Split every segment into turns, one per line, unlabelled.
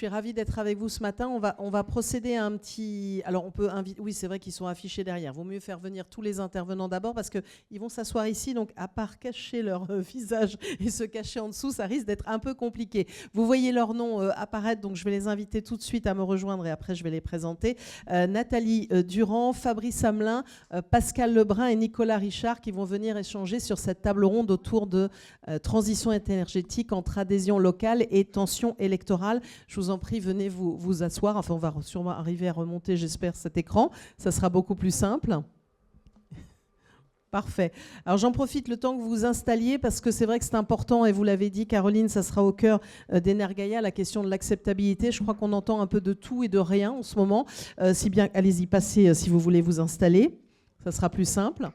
suis ravie d'être avec vous ce matin. On va procéder à un petit... Alors, on peut inviter... Oui, c'est vrai qu'ils sont affichés derrière. Vaut mieux faire venir tous les intervenants d'abord parce qu'ils vont s'asseoir ici. Donc, à part cacher leur visage et se cacher en dessous, ça risque d'être un peu compliqué. Vous voyez leurs noms apparaître. Donc, je vais les inviter tout de suite à me rejoindre et après, je vais les présenter. Nathalie Durand, Fabrice Hamelin, Pascal Lebrun et Nicolas Richard qui vont venir échanger sur cette table ronde autour de transition énergétique entre adhésion locale et tension électorale. Je vous en prie, venez vous asseoir. Enfin, on va sûrement arriver à remonter, j'espère, cet écran. Ça sera beaucoup plus simple. Parfait. Alors, j'en profite le temps que vous vous installiez parce que c'est vrai que c'est important et vous l'avez dit, Caroline, ça sera au cœur d'Energaia, la question de l'acceptabilité. Je crois qu'on entend un peu de tout et de rien en ce moment. Si bien, allez-y, passez si vous voulez vous installer. Ça sera plus simple.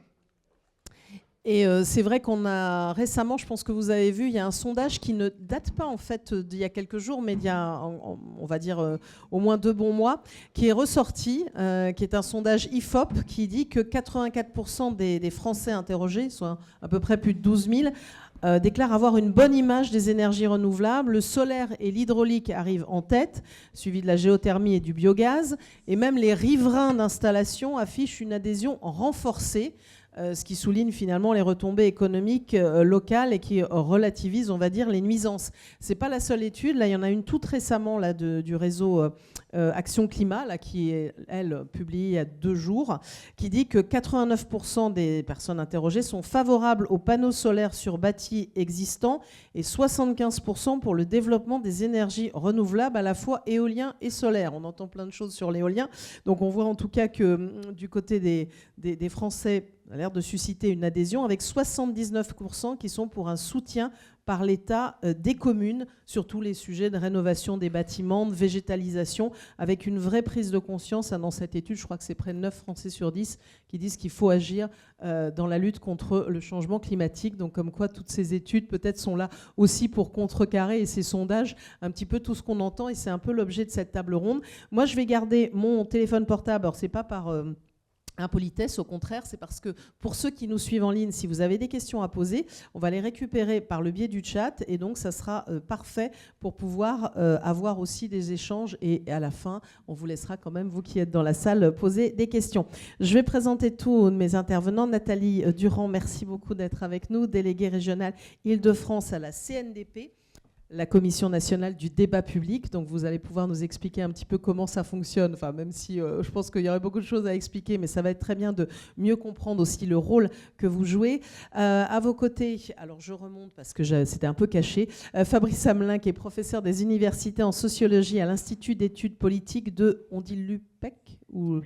Et c'est vrai qu'on a récemment, je pense que vous avez vu, il y a un sondage qui ne date pas en fait d'il y a quelques jours, mais il y a, on va dire, au moins 2 bons mois, qui est ressorti, qui est un sondage IFOP, qui dit que 84% des Français interrogés, soit à peu près plus de 12 000, déclarent avoir une bonne image des énergies renouvelables. Le solaire et l'hydraulique arrivent en tête, suivi de la géothermie et du biogaz. Et même les riverains d'installation affichent une adhésion renforcée, ce qui souligne finalement les retombées économiques locales et qui relativise, on va dire, les nuisances. Ce n'est pas la seule étude. Là, il y en a une toute récemment là, du réseau Action Climat, là, qui est, elle, publiée il y a 2 jours, qui dit que 89% des personnes interrogées sont favorables aux panneaux solaires sur bâtis existants et 75% pour le développement des énergies renouvelables, à la fois éolien et solaire. On entend plein de choses sur l'éolien. Donc on voit en tout cas que du côté des Français, a l'air de susciter une adhésion, avec 79% qui sont pour un soutien par l'État des communes sur tous les sujets de rénovation des bâtiments, de végétalisation, avec une vraie prise de conscience. Dans cette étude, je crois que c'est près de 9 Français sur 10 qui disent qu'il faut agir dans la lutte contre le changement climatique. Donc comme quoi, toutes ces études peut-être sont là aussi pour contrecarrer, et ces sondages, un petit peu tout ce qu'on entend, et c'est un peu l'objet de cette table ronde. Moi, je vais garder mon téléphone portable. Alors, c'est pas par... impolitesse, au contraire, c'est parce que pour ceux qui nous suivent en ligne, si vous avez des questions à poser, on va les récupérer par le biais du chat, et donc ça sera parfait pour pouvoir avoir aussi des échanges, et à la fin, on vous laissera quand même, vous qui êtes dans la salle, poser des questions. Je vais présenter tous mes intervenants. Nathalie Durand, merci beaucoup d'être avec nous, déléguée régionale Île-de-France à la CNDP, la Commission nationale du débat public. Donc vous allez pouvoir nous expliquer un petit peu comment ça fonctionne, enfin, même si je pense qu'il y aurait beaucoup de choses à expliquer, mais ça va être très bien de mieux comprendre aussi le rôle que vous jouez. À vos côtés, alors je remonte parce que c'était un peu caché, Fabrice Hamelin, qui est professeur des universités en sociologie à l'Institut d'études politiques de, on dit l'UPEC ou,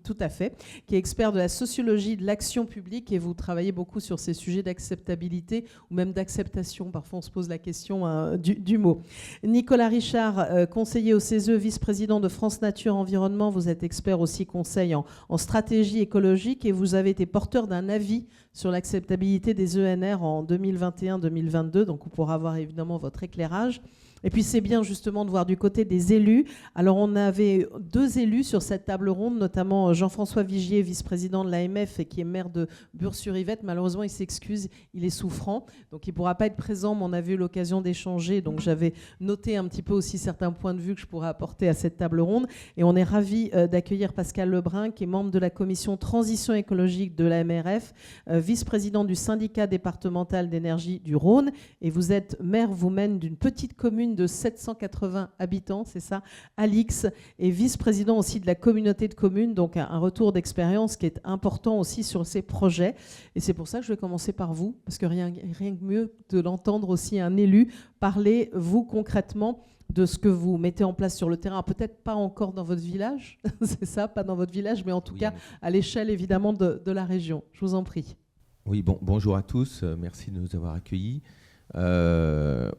tout à fait, qui est expert de la sociologie de l'action publique, et vous travaillez beaucoup sur ces sujets d'acceptabilité ou même d'acceptation. Parfois, on se pose la question du mot. Nicolas Richard, conseiller au CESE, vice-président de France Nature Environnement. Vous êtes expert aussi conseil en stratégie écologique, et vous avez été porteur d'un avis sur l'acceptabilité des ENR en 2021-2022. Donc, on pourra avoir évidemment votre éclairage. Et puis c'est bien justement de voir du côté des élus. Alors on avait 2 élus sur cette table ronde, notamment Jean-François Vigier, vice-président de l'AMF et qui est maire de Bure-sur-Yvette. Malheureusement, il s'excuse, il est souffrant, donc il ne pourra pas être présent, mais on a eu l'occasion d'échanger. Donc j'avais noté un petit peu aussi certains points de vue que je pourrais apporter à cette table ronde. Et on est ravis d'accueillir Pascal Lebrun, qui est membre de la commission transition écologique de la MRF, vice-président du syndicat départemental d'énergie du Rhône. Et vous êtes maire vous-même d'une petite commune de 780 habitants, c'est ça, Alix, et vice-président aussi de la communauté de communes, donc un retour d'expérience qui est important aussi sur ces projets. Et c'est pour ça que je vais commencer par vous, parce que rien que mieux de l'entendre aussi un élu parler, vous, concrètement, de ce que vous mettez en place sur le terrain. Peut-être pas encore dans votre village, c'est ça, pas dans votre village, mais en tout cas à l'échelle évidemment de la région. Je vous en prie.
Oui, bonjour à tous, merci de nous avoir accueillis.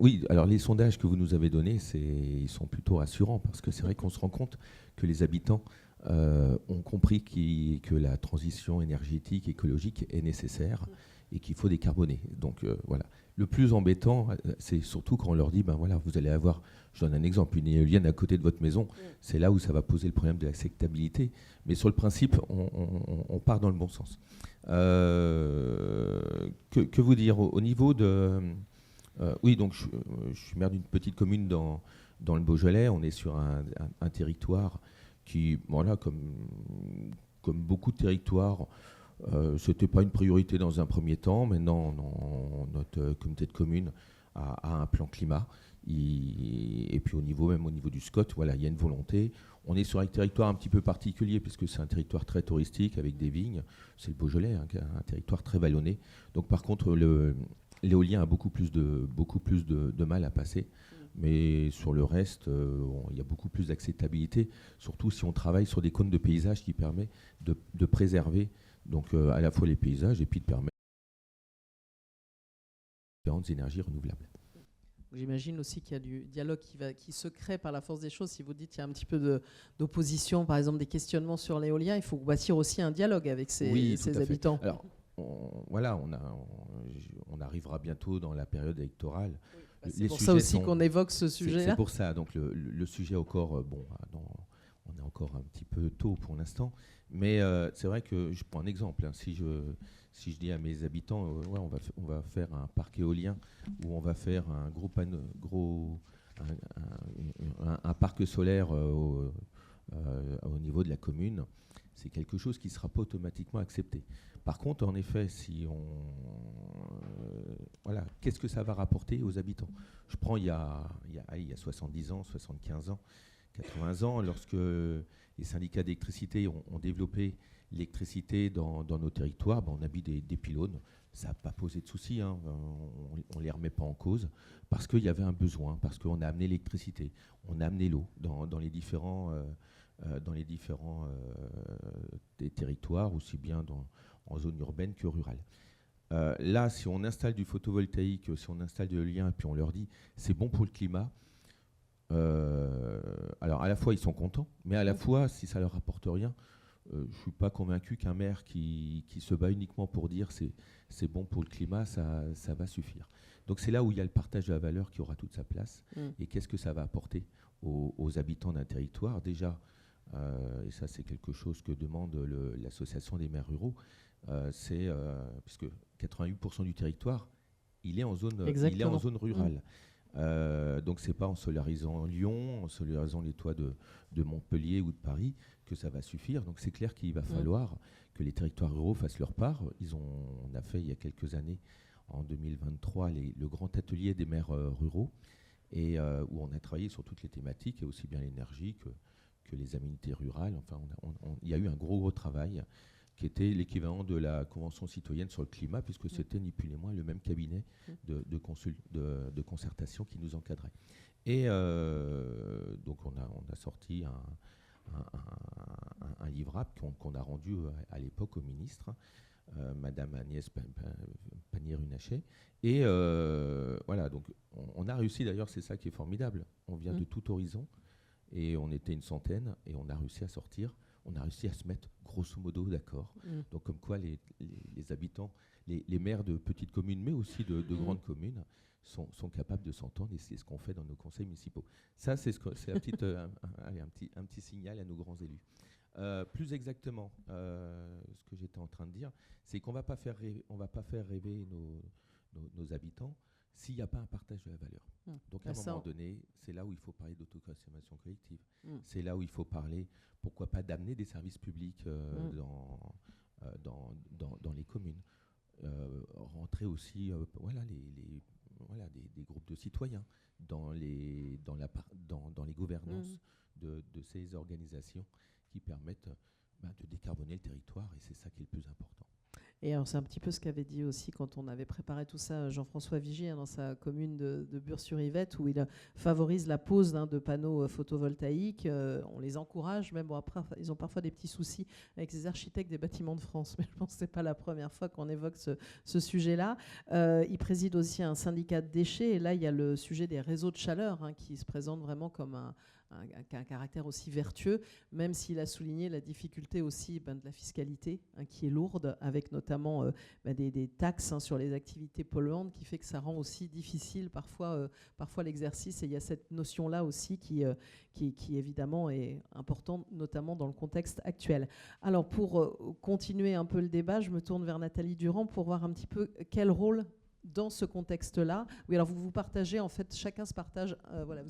Oui, alors les sondages que vous nous avez donnés, ils sont plutôt rassurants, parce que c'est vrai qu'on se rend compte que les habitants ont compris que la transition énergétique, écologique est nécessaire et qu'il faut décarboner. Donc voilà. Le plus embêtant, c'est surtout quand on leur dit, ben voilà, vous allez avoir, je donne un exemple, une éolienne à côté de votre maison. C'est là où ça va poser le problème de l'acceptabilité. Mais sur le principe, on part dans le bon sens. Que vous dire au niveau de... oui, donc je suis maire d'une petite commune dans le Beaujolais, on est sur un territoire qui, voilà, comme beaucoup de territoires, ce n'était pas une priorité dans un premier temps. Maintenant, notre communauté de communes a un plan climat. Et puis même au niveau du SCOT, voilà, il y a une volonté. On est sur un territoire un petit peu particulier puisque c'est un territoire très touristique avec des vignes. C'est le Beaujolais, hein, un territoire très vallonné. Donc par contre, l'éolien a beaucoup plus de mal à passer. Mais sur le reste, il y a beaucoup plus d'acceptabilité, surtout si on travaille sur des cônes de paysage qui permettent de préserver donc, à la fois les paysages et puis de permettre différentes énergies renouvelables.
J'imagine aussi qu'il y a du dialogue qui se crée par la force des choses. Si vous dites qu'il y a un petit peu d'opposition, par exemple des questionnements sur l'éolien, il faut bâtir aussi un dialogue avec ces habitants.
Alors, on arrivera bientôt dans la période électorale.
Oui, c'est pour ça aussi qu'on évoque ce sujet-là.
C'est pour ça. Donc le sujet encore, on est encore un petit peu tôt pour l'instant. Mais c'est vrai que je prends un exemple. Hein, si je dis à mes habitants, on va faire un parc éolien ou on va faire un un parc solaire au niveau de la commune, c'est quelque chose qui ne sera pas automatiquement accepté. Par contre, en effet, qu'est-ce que ça va rapporter aux habitants? Je prends il y a 70 ans, 75 ans, 80 ans, lorsque les syndicats d'électricité ont développé l'électricité dans nos territoires, on a mis des pylônes. Ça n'a pas posé de soucis, hein. On ne les remet pas en cause, parce qu'il y avait un besoin, parce qu'on a amené l'électricité, on a amené l'eau dans les différents des territoires, aussi bien en zone urbaine que rurale. Là, si on installe du photovoltaïque, si on installe de l'éolien, et puis on leur dit c'est bon pour le climat, alors à la fois ils sont contents, mais à la fois si ça leur apporte rien, je ne suis pas convaincu qu'un maire qui se bat uniquement pour dire c'est bon pour le climat, ça va suffire. Donc c'est là où il y a le partage de la valeur qui aura toute sa place. Et qu'est-ce que ça va apporter aux habitants d'un territoire? Déjà, et ça c'est quelque chose que demande l'association des maires ruraux, puisque 88% du territoire, il est en zone rurale. Donc c'est pas en solarisant Lyon, en solarisant les toits de Montpellier ou de Paris que ça va suffire. Donc c'est clair qu'il va falloir que les territoires ruraux fassent leur part. On a fait il y a quelques années, en 2023, le grand atelier des maires ruraux, et où on a travaillé sur toutes les thématiques, et aussi bien l'énergie que les aménités rurales. Enfin, il y a eu un gros travail qui était l'équivalent de la Convention citoyenne sur le climat, puisque c'était ni plus ni moins le même cabinet de concertation qui nous encadrait. Et donc on a sorti un livrable qu'on a rendu à l'époque au ministre, Madame Agnès Pannier-Runacher. Et voilà, donc on a réussi, d'ailleurs, c'est ça qui est formidable. On vient de tout horizon, et on était une centaine, et on a réussi à sortir. On a réussi à se mettre grosso modo d'accord. Donc comme quoi les habitants, les maires de petites communes, mais aussi de grandes communes, sont capables de s'entendre, et c'est ce qu'on fait dans nos conseils municipaux. Ça, c'est un petit signal à nos grands élus. Plus exactement, ce que j'étais en train de dire, c'est qu'on ne va pas faire rêver nos habitants s'il n'y a pas un partage de la valeur. Donc à un moment donné, c'est là où il faut parler d'autoconsommation collective. C'est là où il faut parler, pourquoi pas, d'amener des services publics dans les communes. Rentrer aussi des groupes de citoyens dans les gouvernances de ces organisations qui permettent de décarboner le territoire, et c'est ça qui est le plus important.
Et alors c'est un petit peu ce qu'avait dit aussi quand on avait préparé tout ça Jean-François Vigier, dans sa commune de Bure-sur-Yvette, où il favorise la pose de panneaux photovoltaïques. On les encourage, même après ils ont parfois des petits soucis avec les architectes des bâtiments de France, mais je pense que ce n'est pas la première fois qu'on évoque ce sujet-là. Il préside aussi un syndicat de déchets, et là il y a le sujet des réseaux de chaleur qui se présente vraiment comme un caractère aussi vertueux, même s'il a souligné la difficulté aussi de la fiscalité qui est lourde, avec notamment des taxes sur les activités polluantes, qui fait que ça rend aussi difficile parfois l'exercice. Et il y a cette notion-là aussi qui évidemment est importante, notamment dans le contexte actuel. Alors pour continuer un peu le débat, je me tourne vers Nathalie Durand pour voir un petit peu quel rôle dans ce contexte-là. Oui, alors vous partagez, en fait, chacun se partage. Voilà,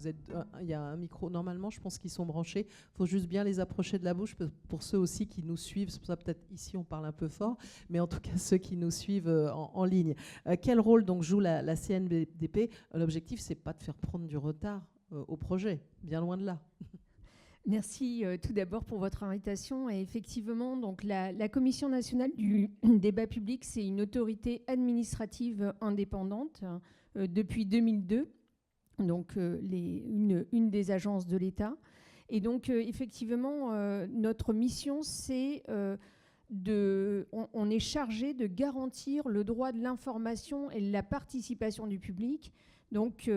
il y a un micro. Normalement, je pense qu'ils sont branchés. Il faut juste bien les approcher de la bouche pour ceux aussi qui nous suivent. C'est pour ça peut-être ici on parle un peu fort, mais en tout cas ceux qui nous suivent en ligne. Quel rôle donc joue la CNDP? L'objectif, c'est pas de faire prendre du retard au projet, bien loin de là.
Merci tout d'abord pour votre invitation. Et effectivement, donc la Commission nationale du débat public, c'est une autorité administrative indépendante depuis 2002, donc une des agences de l'État. Et donc effectivement, notre mission, c'est on est chargé de garantir le droit de l'information et de la participation du public. Donc,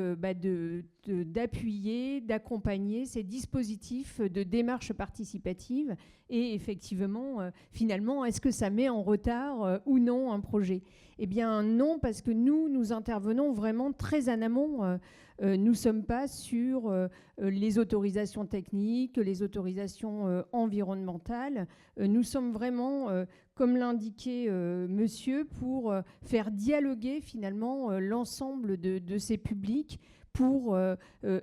d'appuyer, d'accompagner ces dispositifs de démarche participative. Et effectivement, finalement, est-ce que ça met en retard ou non un projet? Eh bien, non, parce que nous intervenons vraiment très en amont. Nous ne sommes pas sur les autorisations techniques, les autorisations environnementales. Nous sommes vraiment, comme l'indiquait monsieur, pour faire dialoguer finalement l'ensemble de ces publics pour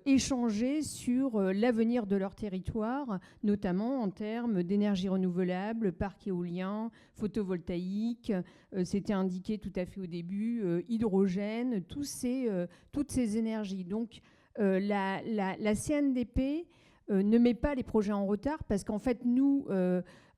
échanger sur l'avenir de leur territoire, notamment en termes d'énergie renouvelable, parc éolien, photovoltaïque, c'était indiqué tout à fait au début, hydrogène, toutes ces énergies. Donc la CNDP ne met pas les projets en retard parce qu'en fait, nous,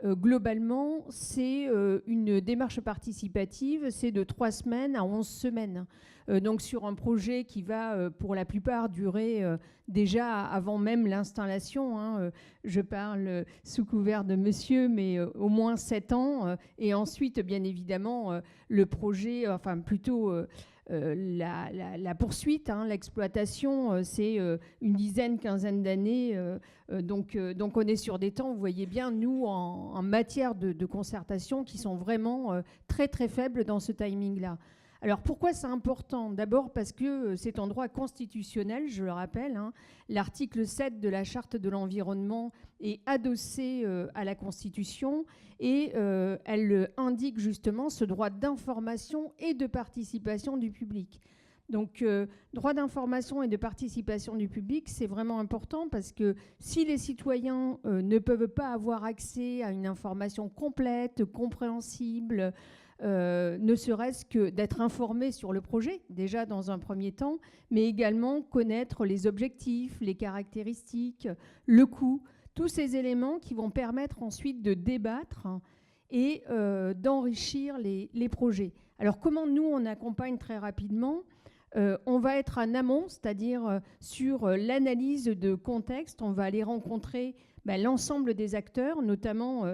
globalement, c'est une démarche participative, c'est de 3 semaines à 11 semaines. Donc sur un projet qui va, pour la plupart, durer déjà avant même l'installation. Je parle sous couvert de monsieur, mais au moins 7 ans. Et ensuite, bien évidemment, le projet, enfin plutôt... la poursuite, l'exploitation, c'est une dizaine, quinzaine d'années. Donc on est sur des temps, vous voyez bien, nous, en matière de concertation, qui sont vraiment très très faibles dans ce timing-là. Alors pourquoi c'est important? D'abord parce que c'est en droit constitutionnel, je le rappelle. L'article 7 de la Charte de l'environnement est adossé à la Constitution et elle indique justement ce droit d'information et de participation du public. Donc, droit d'information et de participation du public, c'est vraiment important parce que si les citoyens ne peuvent pas avoir accès à une information complète, compréhensible, ne serait-ce que d'être informés sur le projet, déjà dans un premier temps, mais également connaître les objectifs, les caractéristiques, le coût, tous ces éléments qui vont permettre ensuite de débattre et d'enrichir les projets. Alors, comment nous, on accompagne très rapidement ? On va être en amont, c'est-à-dire sur l'analyse de contexte. On va aller rencontrer l'ensemble des acteurs, notamment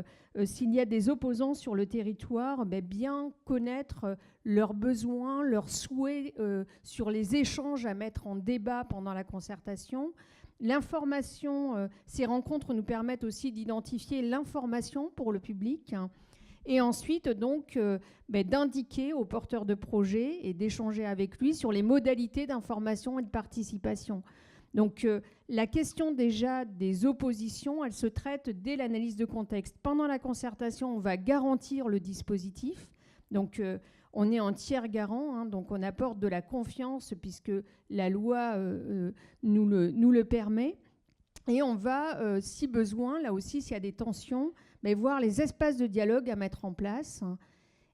s'il y a des opposants sur le territoire, bien connaître leurs besoins, leurs souhaits sur les échanges à mettre en débat pendant la concertation. L'information, ces rencontres nous permettent aussi d'identifier l'information pour le public. Et ensuite, donc, d'indiquer au porteur de projet et d'échanger avec lui sur les modalités d'information et de participation. Donc, la question déjà des oppositions, elle se traite dès l'analyse de contexte. Pendant la concertation, on va garantir le dispositif. Donc, on est en tiers garant, donc on apporte de la confiance puisque la loi nous le permet. Et on va, si besoin, là aussi, s'il y a des tensions, voir les espaces de dialogue à mettre en place.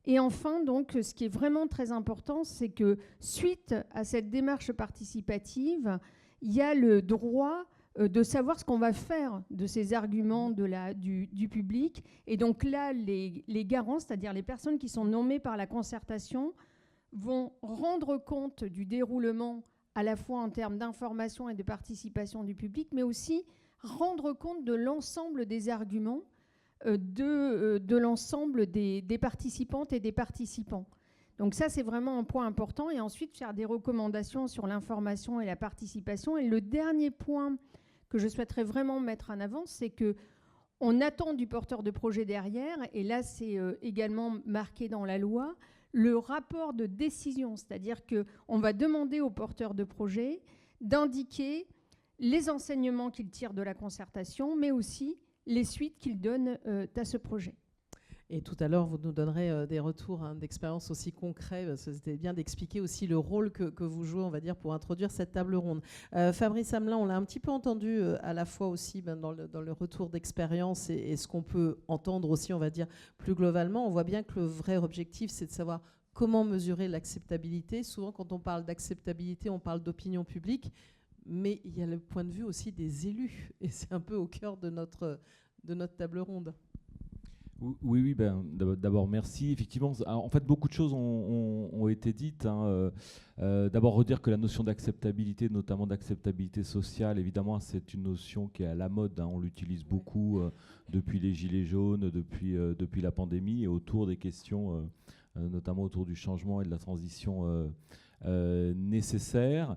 Et enfin, donc, ce qui est vraiment très important, c'est que suite à cette démarche participative, il y a le droit de savoir ce qu'on va faire de ces arguments du public. Et donc là, les garants, c'est-à-dire les personnes qui sont nommées par la concertation, vont rendre compte du déroulement à la fois en termes d'information et de participation du public, mais aussi rendre compte de l'ensemble des arguments de l'ensemble des participantes et des participants. Donc ça, c'est vraiment un point important. Et ensuite, faire des recommandations sur l'information et la participation. Et le dernier point que je souhaiterais vraiment mettre en avant, c'est qu'on attend du porteur de projet derrière, et là, c'est également marqué dans la loi, le rapport de décision, c'est-à-dire qu'on va demander au porteur de projet d'indiquer les enseignements qu'il tire de la concertation, mais aussi les suites qu'il donne à ce projet.
Et tout à l'heure, vous nous donnerez des retours d'expérience aussi concrets, parce que c'était bien d'expliquer aussi le rôle que vous jouez, on va dire, pour introduire cette table ronde. Fabrice Hamelin, on l'a un petit peu entendu à la fois aussi dans le retour d'expérience et ce qu'on peut entendre aussi, on va dire, plus globalement. On voit bien que le vrai objectif, c'est de savoir comment mesurer l'acceptabilité. Souvent, quand on parle d'acceptabilité, on parle d'opinion publique, mais il y a le point de vue aussi des élus, et c'est un peu au cœur de notre table ronde.
Oui, d'abord merci. Effectivement, en fait, beaucoup de choses ont été dites. D'abord, redire que la notion d'acceptabilité, notamment d'acceptabilité sociale, évidemment, c'est une notion qui est à la mode. On l'utilise beaucoup depuis les Gilets jaunes, depuis la pandémie, et autour des questions, notamment autour du changement et de la transition nécessaire.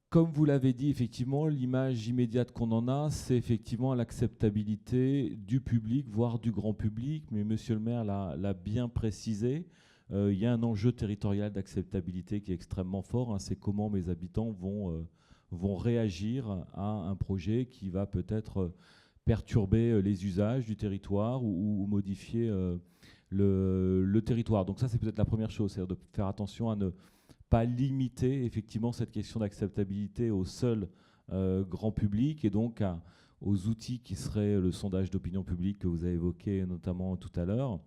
Comme vous l'avez dit, effectivement, l'image immédiate qu'on en a, c'est effectivement l'acceptabilité du public, voire du grand public. Mais Monsieur le maire l'a bien précisé. Il y a un enjeu territorial d'acceptabilité qui est extrêmement fort. C'est comment mes habitants vont réagir à un projet qui va peut-être perturber les usages du territoire ou modifier le territoire. Donc ça, c'est peut-être la première chose, c'est-à-dire de faire attention à ne pas limiter effectivement cette question d'acceptabilité au seul grand public et donc aux outils qui seraient le sondage d'opinion publique que vous avez évoqué notamment tout à l'heure.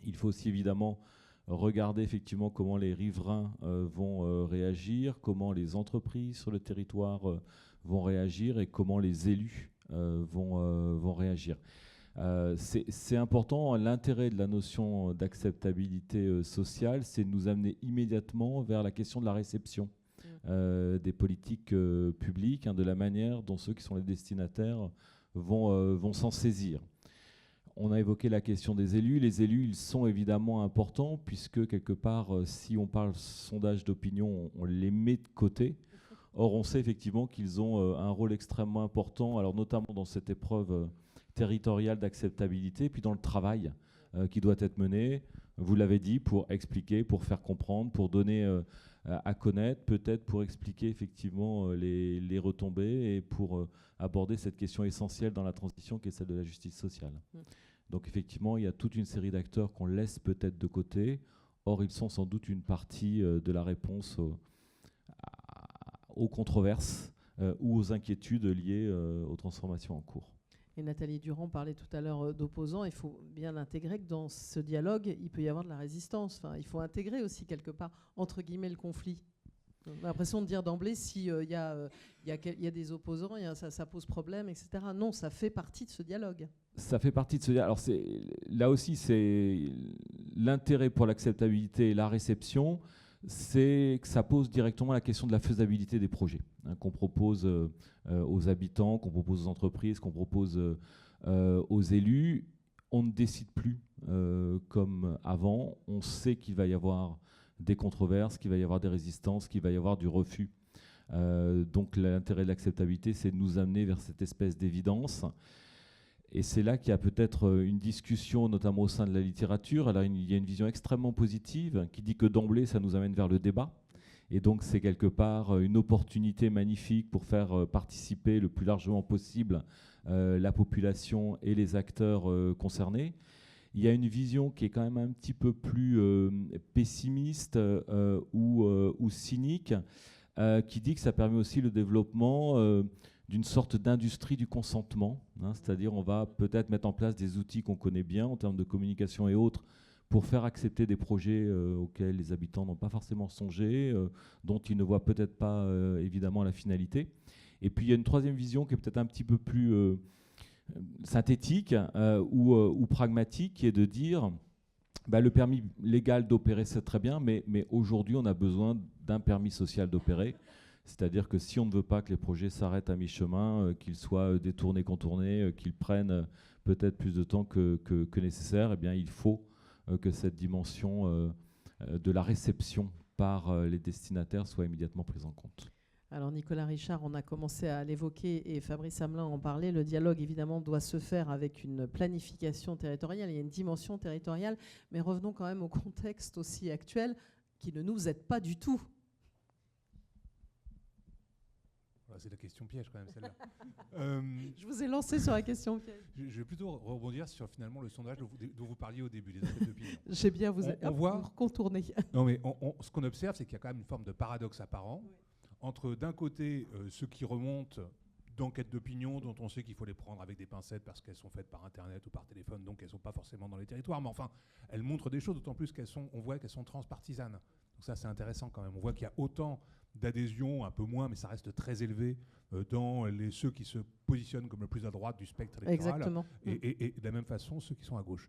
Il faut aussi évidemment regarder effectivement comment les riverains vont réagir, comment les entreprises sur le territoire vont réagir et comment les élus vont réagir. C'est important. L'intérêt de la notion d'acceptabilité sociale, c'est de nous amener immédiatement vers la question de la réception des politiques publiques, de la manière dont ceux qui sont les destinataires vont s'en saisir. On a évoqué la question des élus. Les élus, ils sont évidemment importants puisque quelque part, si on parle sondage d'opinion, on les met de côté. Or, on sait effectivement qu'ils ont un rôle extrêmement important, alors notamment dans cette épreuve territoriale d'acceptabilité, puis dans le travail qui doit être mené, vous l'avez dit, pour expliquer, pour faire comprendre, pour donner à connaître, peut-être pour expliquer effectivement les retombées et pour aborder cette question essentielle dans la transition qui est celle de la justice sociale. Donc effectivement, il y a toute une série d'acteurs qu'on laisse peut-être de côté. Or, ils sont sans doute une partie de la réponse aux controverses ou aux inquiétudes liées aux transformations en cours.
Et Nathalie Durand parlait tout à l'heure d'opposants. Il faut bien intégrer que dans ce dialogue, il peut y avoir de la résistance. Enfin, il faut intégrer aussi quelque part, entre guillemets, le conflit. On a l'impression de dire d'emblée, s'il y a des opposants, ça pose problème, etc. Non, ça fait partie de ce dialogue.
Ça fait partie de ce dialogue. Alors là aussi, c'est l'intérêt pour l'acceptabilité et la réception, c'est que ça pose directement la question de la faisabilité des projets qu'on propose aux habitants, qu'on propose aux entreprises, qu'on propose aux élus. On ne décide plus comme avant. On sait qu'il va y avoir des controverses, qu'il va y avoir des résistances, qu'il va y avoir du refus. Donc l'intérêt de l'acceptabilité, c'est de nous amener vers cette espèce d'évidence. Et c'est là qu'il y a peut-être une discussion, notamment au sein de la littérature. Alors il y a une vision extrêmement positive qui dit que d'emblée, ça nous amène vers le débat. Et donc c'est quelque part une opportunité magnifique pour faire participer le plus largement possible la population et les acteurs concernés. Il y a une vision qui est quand même un petit peu plus pessimiste ou cynique, qui dit que ça permet aussi le développement d'une sorte d'industrie du consentement, c'est-à-dire on va peut-être mettre en place des outils qu'on connaît bien en termes de communication et autres pour faire accepter des projets auxquels les habitants n'ont pas forcément songé, dont ils ne voient peut-être pas évidemment la finalité. Et puis il y a une troisième vision qui est peut-être un petit peu plus synthétique ou pragmatique, qui est de dire le permis légal d'opérer, c'est très bien, mais aujourd'hui on a besoin d'un permis social d'opérer. C'est-à-dire que si on ne veut pas que les projets s'arrêtent à mi-chemin, qu'ils soient détournés, contournés, qu'ils prennent peut-être plus de temps que nécessaire, eh bien, il faut que cette dimension de la réception par les destinataires soit immédiatement prise en compte.
Alors Nicolas Richard, on a commencé à l'évoquer et Fabrice Hamelin en parlait. Le dialogue, évidemment, doit se faire avec une planification territoriale. Il y a une dimension territoriale, mais revenons quand même au contexte aussi actuel qui ne nous aide pas du tout.
C'est la question piège quand même, celle-là.
Je vous ai lancé sur la question piège.
Je vais plutôt rebondir sur finalement le sondage dont vous parliez au début, les enquêtes d'opinion.
J'ai bien vous contourné.
Non, mais ce qu'on observe, c'est qu'il y a quand même une forme de paradoxe apparent entre, d'un côté, ceux qui remontent d'enquêtes d'opinion dont on sait qu'il faut les prendre avec des pincettes parce qu'elles sont faites par Internet ou par téléphone, donc elles ne sont pas forcément dans les territoires. Mais enfin, elles montrent des choses, d'autant plus on voit qu'elles sont transpartisanes. Donc ça, c'est intéressant quand même. On voit qu'il y a autant d'adhésion, un peu moins, mais ça reste très élevé dans ceux qui se positionnent comme le plus à droite du spectre électoral.
Exactement.
Et de la même façon, ceux qui sont à gauche.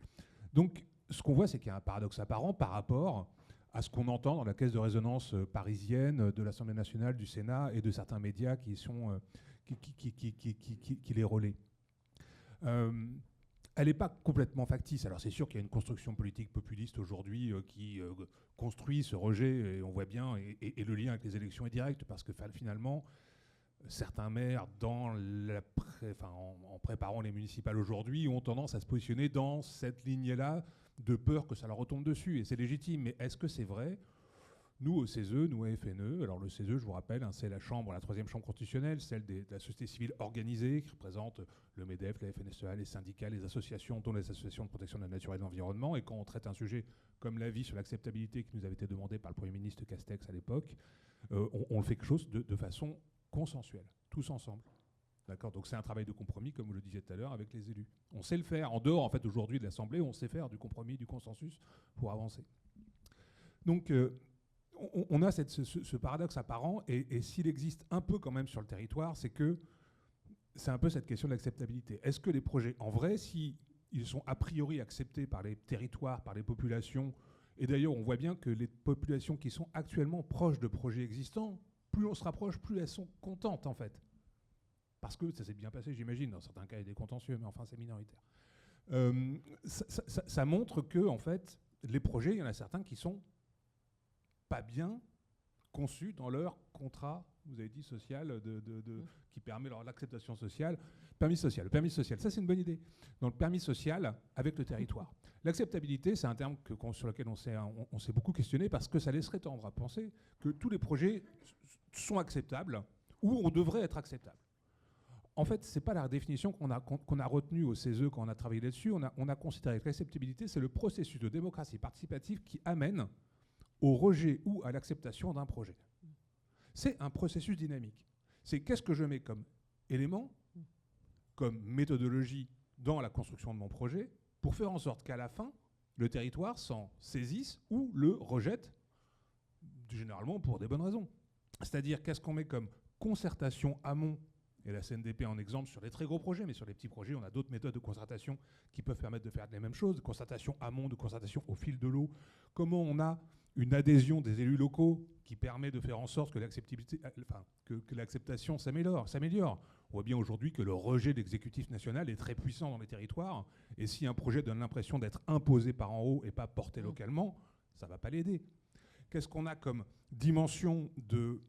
Donc, ce qu'on voit, c'est qu'il y a un paradoxe apparent par rapport à ce qu'on entend dans la caisse de résonance parisienne de l'Assemblée nationale, du Sénat et de certains médias qui les relaient. Elle n'est pas complètement factice. Alors c'est sûr qu'il y a une construction politique populiste aujourd'hui qui construit ce rejet, et on voit bien, et le lien avec les élections est direct, parce que finalement, certains maires, en préparant les municipales aujourd'hui, ont tendance à se positionner dans cette lignée-là de peur que ça leur retombe dessus, et c'est légitime. Mais est-ce que c'est vrai ? Nous, au CESE, nous, à FNE, alors le CESE, je vous rappelle, c'est la troisième chambre constitutionnelle, celle de la société civile organisée, qui représente le MEDEF, la FNSEA, les syndicats, les associations, dont les associations de protection de la nature et de l'environnement. Et quand on traite un sujet comme l'avis sur l'acceptabilité qui nous avait été demandé par le Premier ministre Castex à l'époque, on fait quelque chose de façon consensuelle, tous ensemble. D'accord ? Donc c'est un travail de compromis, comme vous le disiez tout à l'heure, avec les élus. On sait le faire. En dehors, en fait, aujourd'hui de l'Assemblée, on sait faire du compromis, du consensus pour avancer. Donc, on a ce paradoxe apparent, et s'il existe un peu quand même sur le territoire, c'est un peu cette question de l'acceptabilité. Est-ce que les projets, en vrai, s'ils sont a priori acceptés par les territoires, par les populations, et d'ailleurs on voit bien que les populations qui sont actuellement proches de projets existants, plus on se rapproche, plus elles sont contentes en fait. Parce que ça s'est bien passé, j'imagine. Dans certains cas, il y a des contentieux, mais enfin c'est minoritaire. Ça montre que en fait, les projets, il y en a certains qui sont pas bien conçus dans leur contrat, vous avez dit, social, qui permet l'acceptation sociale. Le permis social, ça c'est une bonne idée. Dans le permis social, avec le territoire. L'acceptabilité, c'est un terme sur lequel on s'est beaucoup questionné, parce que ça laisserait tendre à penser que tous les projets sont acceptables, ou on devrait être acceptables. En fait, ce n'est pas la définition qu'on a retenue au CESE quand on a travaillé là-dessus. On a considéré que l'acceptabilité, c'est le processus de démocratie participative qui amène au rejet ou à l'acceptation d'un projet. C'est un processus dynamique. C'est qu'est-ce que je mets comme élément, comme méthodologie dans la construction de mon projet, pour faire en sorte qu'à la fin, le territoire s'en saisisse ou le rejette, généralement pour des bonnes raisons. C'est-à-dire qu'est-ce qu'on met comme concertation amont, et la CNDP en exemple sur les très gros projets, mais sur les petits projets, on a d'autres méthodes de concertation qui peuvent permettre de faire les mêmes choses, de concertation amont, de concertation au fil de l'eau. Comment on a une adhésion des élus locaux qui permet de faire en sorte que l'acceptation s'améliore. On voit bien aujourd'hui que le rejet de l'exécutif national est très puissant dans les territoires, et si un projet donne l'impression d'être imposé par en haut et pas porté localement, ça ne va pas l'aider. Qu'est-ce qu'on a comme dimension de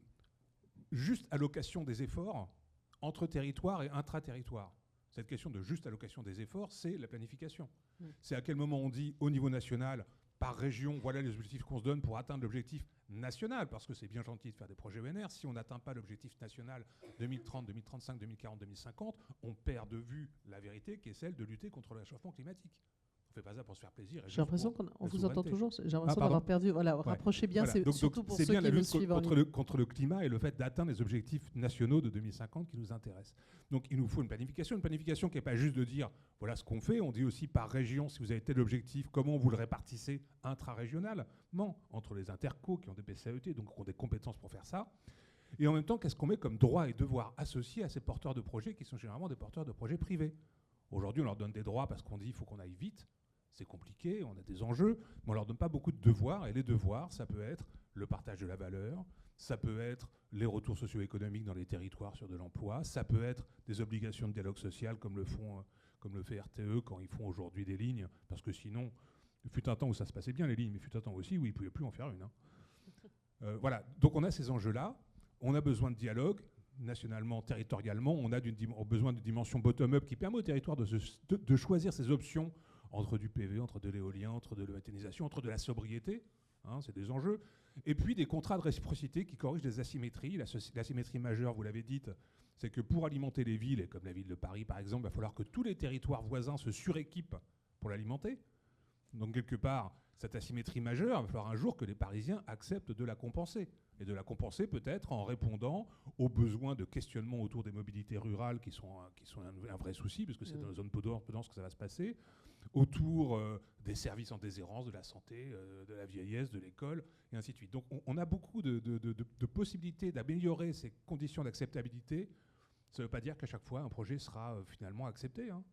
juste allocation des efforts entre territoires et intra-territoires? Cette question de juste allocation des efforts, c'est la planification. C'est à quel moment on dit au niveau national, par région, voilà les objectifs qu'on se donne pour atteindre l'objectif national, parce que c'est bien gentil de faire des projets ENR. Si on n'atteint pas l'objectif national 2030, 2035, 2040, 2050, on perd de vue la vérité qui est celle de lutter contre le réchauffement climatique. On ne fait pas ça pour se faire plaisir.
J'ai l'impression qu'on vous entend toujours. J'ai l'impression d'avoir perdu. Voilà, ouais. Rapprochez bien,
voilà.
C'est surtout pour ceux
bien
qui nous suivent.
Contre le climat et le fait d'atteindre les objectifs nationaux de 2050 qui nous intéressent. Donc il nous faut une planification qui n'est pas juste de dire voilà ce qu'on fait. On dit aussi par région, si vous avez tel objectif, comment vous le répartissez intra-régionalement entre les intercos qui ont des PCAET, donc qui ont des compétences pour faire ça. Et en même temps, qu'est-ce qu'on met comme droits et devoirs associés à ces porteurs de projets qui sont généralement des porteurs de projets privés. Aujourd'hui, on leur donne des droits parce qu'on dit qu'il faut qu'on aille vite. C'est compliqué, on a des enjeux, mais on ne leur donne pas beaucoup de devoirs. Et les devoirs, ça peut être le partage de la valeur, ça peut être les retours socio-économiques dans les territoires sur de l'emploi, ça peut être des obligations de dialogue social comme le fait RTE quand ils font aujourd'hui des lignes, parce que sinon, il fut un temps où ça se passait bien les lignes, mais il fut un temps aussi où ils ne pouvaient plus en faire une. Voilà, donc on a ces enjeux-là, on a besoin de dialogue, nationalement, territorialement, on a besoin de dimension bottom-up qui permet au territoire de choisir ses options entre du PV, entre de l'éolien, entre de la méthanisation, entre de la sobriété, c'est des enjeux, et puis des contrats de réciprocité qui corrigent des asymétries. L'asymétrie majeure, vous l'avez dite, c'est que pour alimenter les villes, et comme la ville de Paris par exemple, il va falloir que tous les territoires voisins se suréquipent pour l'alimenter. Donc quelque part, cette asymétrie majeure, il va falloir un jour que les Parisiens acceptent de la compenser. Et de la compenser peut-être en répondant aux besoins de questionnement autour des mobilités rurales qui sont un vrai souci, parce que c'est dans les zones peu denses que ça va se passer, autour des services en déshérence, de la santé, de la vieillesse, de l'école, et ainsi de suite. Donc on a beaucoup de possibilités d'améliorer ces conditions d'acceptabilité. Ça ne veut pas dire qu'à chaque fois un projet sera finalement accepté, hein.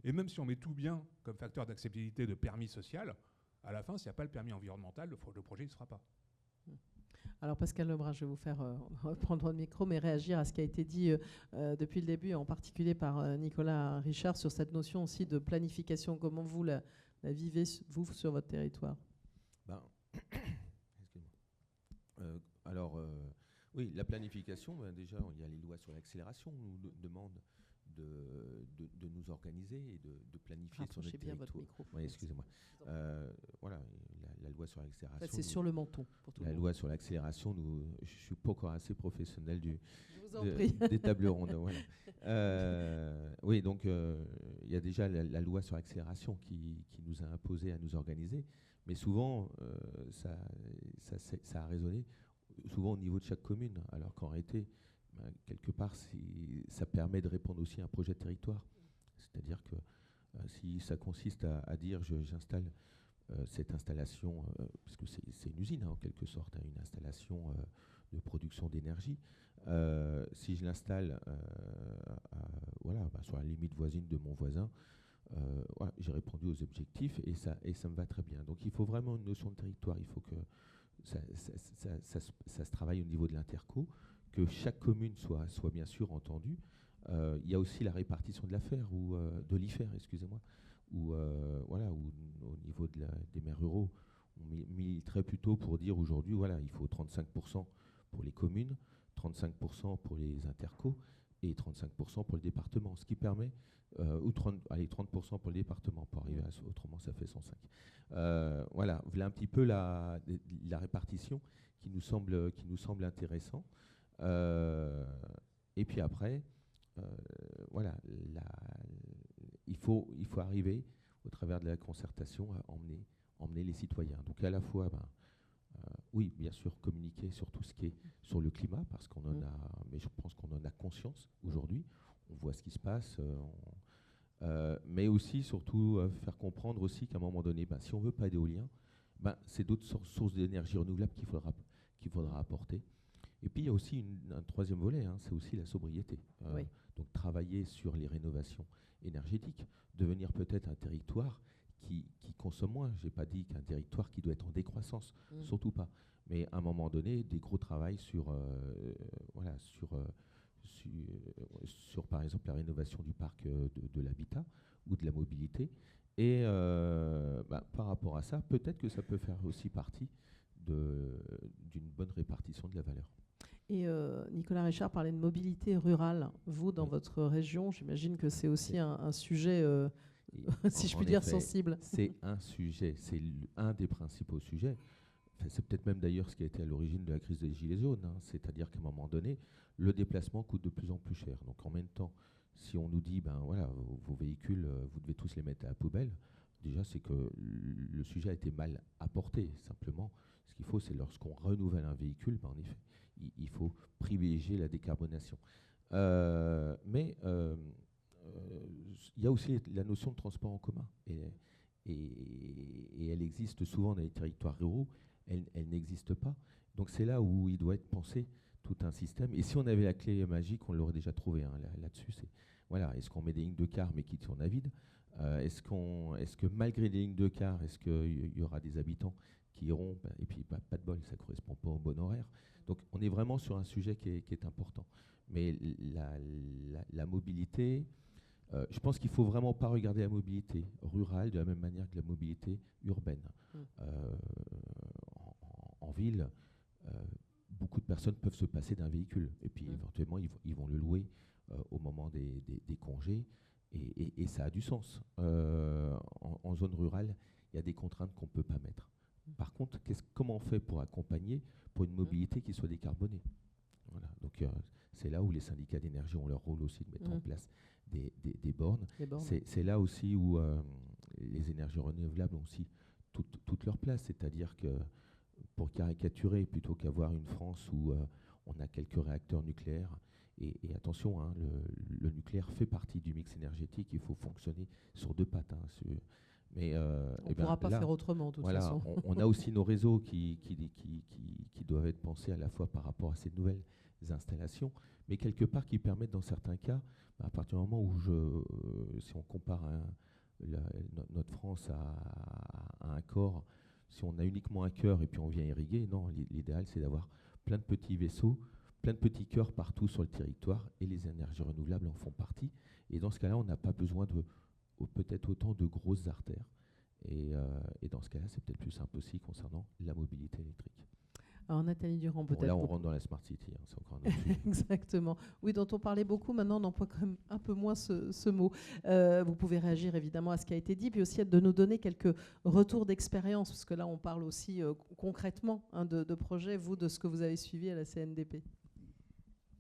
Et même si on met tout bien comme facteur d'acceptabilité de permis social, à la fin, s'il n'y a pas le permis environnemental, le projet ne sera pas.
Alors Pascal Lebrun, je vais vous faire reprendre le micro, mais réagir à ce qui a été dit depuis le début, en particulier par Nicolas Richard, sur cette notion aussi de planification. Comment vous la vivez, vous, sur votre territoire?
Excusez-moi. Oui, la planification, déjà, il y a les lois sur l'accélération, nous demandent de nous organiser et de planifier sur notre
bien
territoire.
votre micro.
Oui, excusez-moi. Voilà, la loi sur l'accélération.
En fait, c'est sur le menton. Pour tout
La
le monde.
loi sur l'accélération, je ne suis pas encore assez professionnel
Je vous en prie.
des tables rondes. Voilà. Oui, donc il y a déjà la loi sur l'accélération qui nous a imposé à nous organiser, mais souvent, ça a résonné souvent au niveau de chaque commune, alors qu'en réalité, quelque part, ça permet de répondre aussi à un projet de territoire. C'est-à-dire que si ça consiste à dire j'installe cette installation, puisque c'est une usine hein, en quelque sorte, hein, une installation de production d'énergie, si je l'installe sur la limite voisine de mon voisin, voilà, j'ai répondu aux objectifs et ça me va très bien. Donc il faut vraiment une notion de territoire, il faut que ça se travaille au niveau de l'interco, que chaque commune soit bien sûr entendue. Il y a aussi la répartition de l'affaire, ou de l'IFER, excusez-moi, où au niveau des maires ruraux, on militerait plutôt pour dire aujourd'hui, voilà, il faut 35% pour les communes, 35% pour les intercos et 35% pour le département, ce qui permet, 30% pour le département, pour arriver autrement ça fait 105. Voilà un petit peu la répartition qui nous semble intéressant. Et puis après, il faut arriver, au travers de la concertation, à emmener les citoyens. Donc à la fois, oui, bien sûr, communiquer sur tout ce qui est sur le climat, parce qu'on en a, mais je pense qu'on en a conscience aujourd'hui. On voit ce qui se passe, mais aussi, surtout, faire comprendre aussi qu'à un moment donné, si on ne veut pas d'éolien, c'est d'autres sources d'énergie renouvelable qu'il faudra apporter. Et puis il y a aussi un troisième volet, hein, c'est aussi la sobriété.
Oui.
Donc travailler sur les rénovations énergétiques, devenir peut-être un territoire qui consomme moins. Je n'ai pas dit qu'un territoire qui doit être en décroissance, surtout pas. Mais à un moment donné, des gros travails sur par exemple la rénovation du parc de l'habitat ou de la mobilité. Et par rapport à ça, peut-être que ça peut faire aussi partie d'une bonne répartition de la valeur.
Et Nicolas Richard parlait de mobilité rurale. Vous, dans votre région, j'imagine que c'est aussi un sujet, si je puis dire, sensible.
C'est un sujet, c'est un des principaux sujets. Enfin, c'est peut-être même d'ailleurs ce qui a été à l'origine de la crise des Gilets jaunes. Hein. C'est-à-dire qu'à un moment donné, le déplacement coûte de plus en plus cher. Donc en même temps, si on nous dit, vos véhicules, vous devez tous les mettre à la poubelle, déjà c'est que le sujet a été mal apporté. Simplement, ce qu'il faut, c'est lorsqu'on renouvelle un véhicule, en effet, il faut privilégier la décarbonation. Mais il y a aussi la notion de transport en commun. Et elle existe souvent dans les territoires ruraux, elle n'existe pas. Donc c'est là où il doit être pensé tout un système. Et si on avait la clé magique, on l'aurait déjà trouvé hein, là-dessus. Est-ce qu'on met des lignes de car mais qui tournent à vide? Est-ce que malgré les lignes de car, est-ce qu'il y aura des habitants qui iront, et puis pas de bol, ça ne correspond pas au bon horaire. Donc on est vraiment sur un sujet qui est important. Mais la mobilité, je pense qu'il ne faut vraiment pas regarder la mobilité rurale de la même manière que la mobilité urbaine. En ville, beaucoup de personnes peuvent se passer d'un véhicule, et puis éventuellement ils vont le louer au moment des congés, et ça a du sens. En zone rurale, il y a des contraintes qu'on ne peut pas mettre. Par contre, comment on fait pour accompagner pour une mobilité qui soit décarbonée? Voilà. Donc c'est là où les syndicats d'énergie ont leur rôle aussi de mettre en place des bornes. C'est là aussi où les énergies renouvelables ont aussi toute leur place. C'est-à-dire que, pour caricaturer, plutôt qu'avoir une France où on a quelques réacteurs nucléaires, et attention, hein, le nucléaire fait partie du mix énergétique, il faut fonctionner sur deux pattes. Hein, mais,
on ne pourra pas faire autrement, de toute façon.
On a aussi nos réseaux qui doivent être pensés à la fois par rapport à ces nouvelles installations, mais quelque part qui permettent dans certains cas, à partir du moment où si on compare notre France à un corps, si on a uniquement un cœur et puis on vient irriguer, non, l'idéal c'est d'avoir plein de petits vaisseaux, plein de petits cœurs partout sur le territoire, et les énergies renouvelables en font partie. Et dans ce cas-là, on n'a pas besoin de peut-être autant de grosses artères. Et dans ce cas-là, c'est peut-être plus simple aussi concernant la mobilité électrique.
Alors Nathalie Durand, peut-être.
Là, on rentre dans la Smart City, hein, c'est encore un autre sujet.
Exactement. Oui, dont on parlait beaucoup. Maintenant, on emploie quand même un peu moins ce mot. Vous pouvez réagir évidemment à ce qui a été dit, puis aussi de nous donner quelques retours d'expérience, parce que là, on parle aussi concrètement de projets, vous, de ce que vous avez suivi à la CNDP.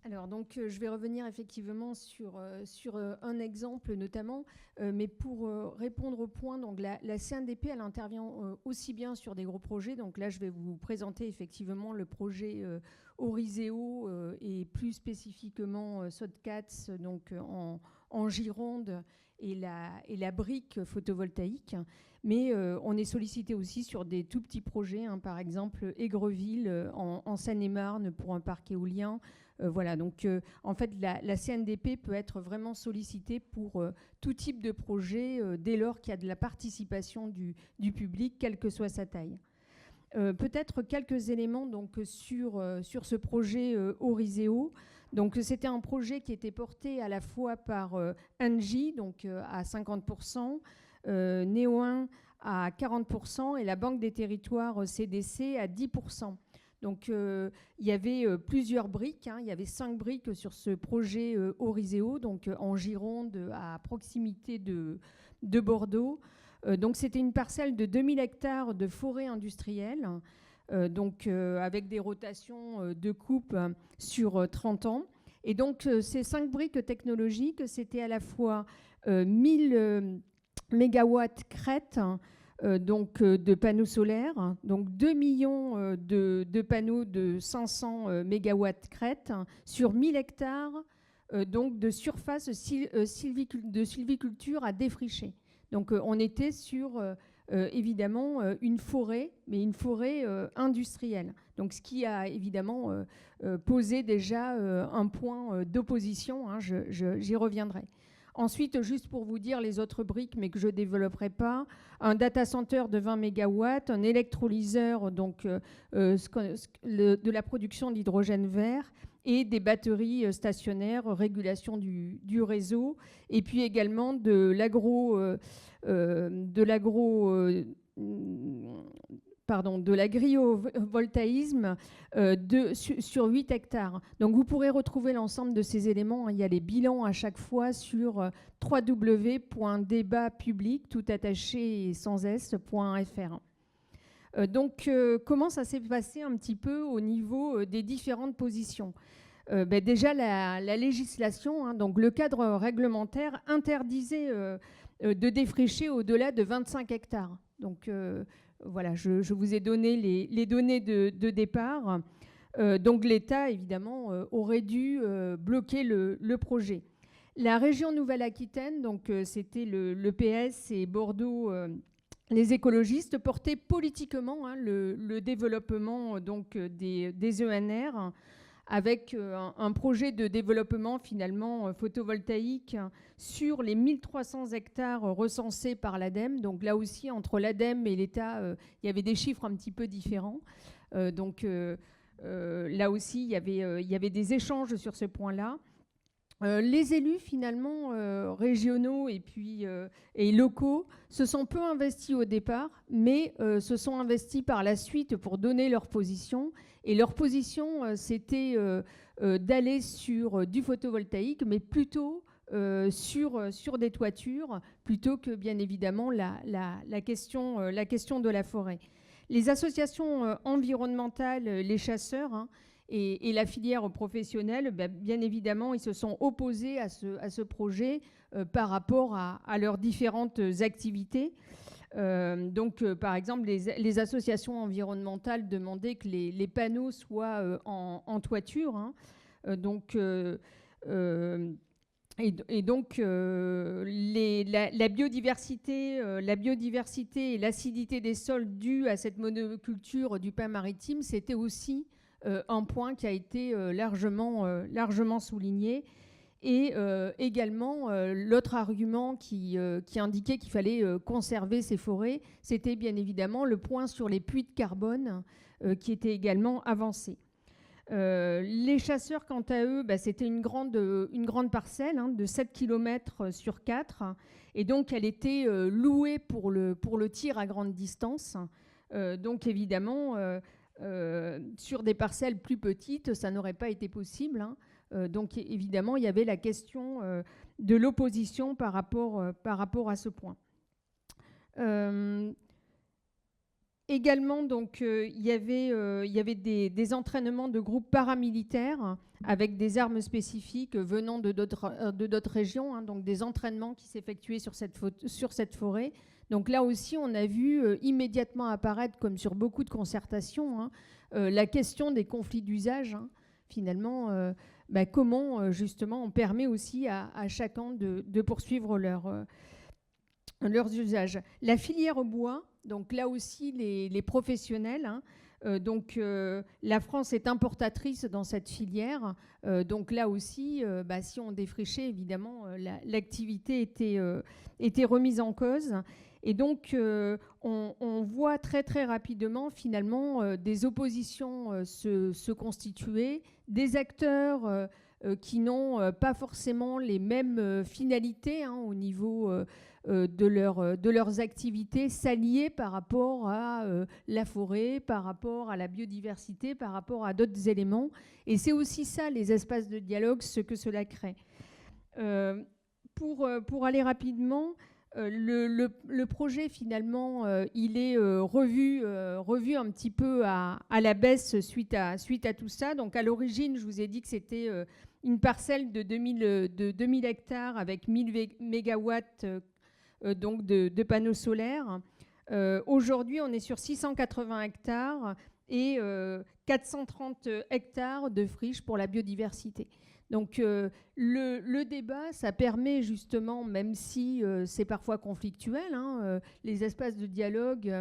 Alors donc je vais revenir effectivement sur un exemple notamment, mais pour répondre au point, donc la CNDP elle intervient aussi bien sur des gros projets. Donc là je vais vous présenter effectivement le projet Oriseo et plus spécifiquement Sodcats donc en Gironde et la brique photovoltaïque. Mais on est sollicité aussi sur des tout petits projets, hein, par exemple Aigreville en Seine-et-Marne pour un parc éolien. Voilà, donc en fait la CNDP peut être vraiment sollicitée pour tout type de projet dès lors qu'il y a de la participation du public, quelle que soit sa taille. Peut-être quelques éléments donc, sur ce projet Oriseo. Donc, c'était un projet qui était porté à la fois par Engie, donc à 50%, Néo1 à 40% et la Banque des Territoires CDC à 10%. Donc, il y avait plusieurs briques. Hein, il y avait 5 briques sur ce projet Oriseo, donc en Gironde, à proximité de Bordeaux. Donc, c'était une parcelle de 2000 hectares de forêt industrielle, donc avec des rotations de coupe sur 30 ans. Et donc, ces 5 briques technologiques, c'était à la fois 1000 mégawatts crête, donc de panneaux solaires, donc 2 millions de panneaux de 500 mégawatts crête sur 1000 hectares donc de surface de sylviculture à défricher. Donc on était sur évidemment une forêt, mais une forêt industrielle. Donc ce qui a évidemment posé déjà un point d'opposition, hein, j'y reviendrai. Ensuite, juste pour vous dire les autres briques, mais que je ne développerai pas, un data center de 20 MW, un électrolyseur donc, de la production d'hydrogène vert et des batteries stationnaires, régulation du réseau, et puis également de l'agrivoltaïsme sur 8 hectares. Donc vous pourrez retrouver l'ensemble de ces éléments. Il y a les bilans à chaque fois sur www.débatpublic, tout attaché et sans s.fr. Donc comment ça s'est passé un petit peu au niveau des différentes positions ? Déjà la législation, hein, donc le cadre réglementaire interdisait de défricher au-delà de 25 hectares. Donc voilà, je vous ai donné les données de départ. Donc l'État, évidemment, aurait dû bloquer le projet. La région Nouvelle-Aquitaine, donc c'était le PS et Bordeaux, les écologistes, portaient politiquement hein, le développement donc, des ENR, avec un projet de développement finalement photovoltaïque sur les 1300 hectares recensés par l'ADEME. Donc là aussi, entre l'ADEME et l'État, il y avait des chiffres un petit peu différents. Donc là aussi, il y avait des échanges sur ce point-là. Les élus finalement régionaux et locaux se sont peu investis au départ, mais se sont investis par la suite pour donner leur position. Et leur position, c'était d'aller sur du photovoltaïque, mais plutôt sur des toitures, plutôt que bien évidemment la question de la forêt. Les associations environnementales, les chasseurs, hein, Et la filière professionnelle, bien évidemment, ils se sont opposés à ce projet par rapport à leurs différentes activités. Par exemple, les associations environnementales demandaient que les panneaux soient en toiture. Hein. La biodiversité et l'acidité des sols dus à cette monoculture du pain maritime, c'était aussi un point qui a été largement souligné. Et également, l'autre argument qui indiquait qu'il fallait conserver ces forêts, c'était bien évidemment le point sur les puits de carbone qui était également avancé. Les chasseurs, quant à eux, c'était une grande parcelle de 7 km sur 4. Et donc, elle était louée pour le tir à grande distance. Donc, évidemment, sur des parcelles plus petites, ça n'aurait pas été possible. Donc, évidemment, il y avait la question de l'opposition par rapport à ce point. Également, donc, il y avait des entraînements de groupes paramilitaires avec des armes spécifiques venant de d'autres régions, donc des entraînements qui s'effectuaient sur cette forêt. Donc là aussi, on a vu immédiatement apparaître, comme sur beaucoup de concertations, la question des conflits d'usage. Finalement, comment justement on permet aussi à chacun de poursuivre leurs usages. La filière bois, donc là aussi les professionnels, la France est importatrice dans cette filière, donc là aussi, si on défrichait, évidemment, l'activité était remise en cause. Et donc, on voit très, très rapidement, finalement, des oppositions se constituer, des acteurs qui n'ont pas forcément les mêmes finalités au niveau de leurs activités, s'allier par rapport à la forêt, par rapport à la biodiversité, par rapport à d'autres éléments. Et c'est aussi ça, les espaces de dialogue, ce que cela crée. Pour aller rapidement... Le projet, finalement, il est revu un petit peu à la baisse suite à tout ça. Donc, à l'origine, je vous ai dit que c'était une parcelle de 2000 hectares avec 1000 mégawatts de panneaux solaires. Aujourd'hui, on est sur 680 hectares et 430 hectares de friches pour la biodiversité. Donc le débat, ça permet justement, même si c'est parfois conflictuel, les espaces de dialogue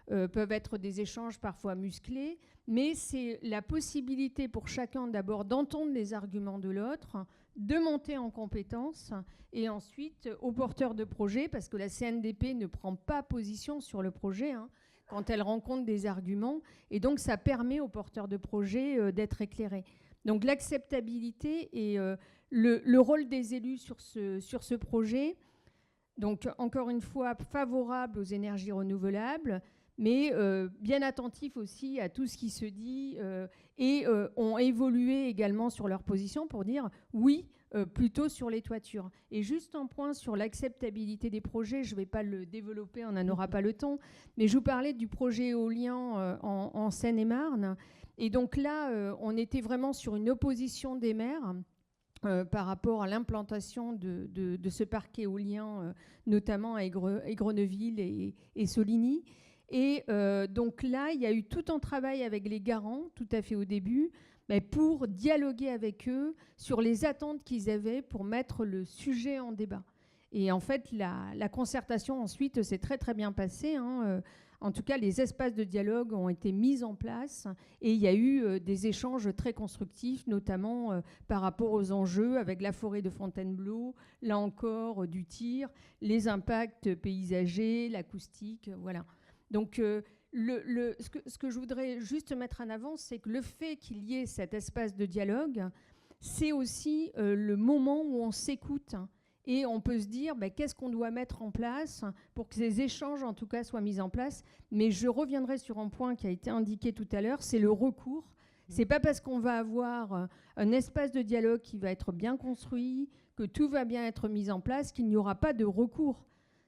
peuvent être des échanges parfois musclés, mais c'est la possibilité pour chacun d'abord d'entendre les arguments de l'autre, de monter en compétence et ensuite aux porteurs de projet, parce que la CNDP ne prend pas position sur le projet quand elle rencontre des arguments, et donc ça permet aux porteurs de projet d'être éclairés. Donc l'acceptabilité et le rôle des élus sur ce projet, donc encore une fois favorable aux énergies renouvelables, mais bien attentifs aussi à tout ce qui se dit et ont évolué également sur leur position pour dire oui, plutôt sur les toitures. Et juste un point sur l'acceptabilité des projets, je ne vais pas le développer, on n'en aura pas le temps, mais je vous parlais du projet éolien en Seine-et-Marne. Et donc là, on était vraiment sur une opposition des maires par rapport à l'implantation de ce parc éolien, notamment à Aigreneville et Soligny. Et donc là, il y a eu tout un travail avec les garants, tout à fait au début, pour dialoguer avec eux sur les attentes qu'ils avaient pour mettre le sujet en débat. Et en fait, la concertation ensuite s'est très très bien passée. En tout cas, les espaces de dialogue ont été mis en place et il y a eu des échanges très constructifs, notamment par rapport aux enjeux avec la forêt de Fontainebleau, là encore du tir, les impacts paysagers, l'acoustique, voilà. Donc, ce que je voudrais juste mettre en avant, c'est que le fait qu'il y ait cet espace de dialogue, c'est aussi le moment où on s'écoute. Et on peut se dire, qu'est-ce qu'on doit mettre en place pour que ces échanges, en tout cas, soient mis en place. Mais je reviendrai sur un point qui a été indiqué tout à l'heure, c'est le recours. C'est pas parce qu'on va avoir un espace de dialogue qui va être bien construit, que tout va bien être mis en place, qu'il n'y aura pas de recours.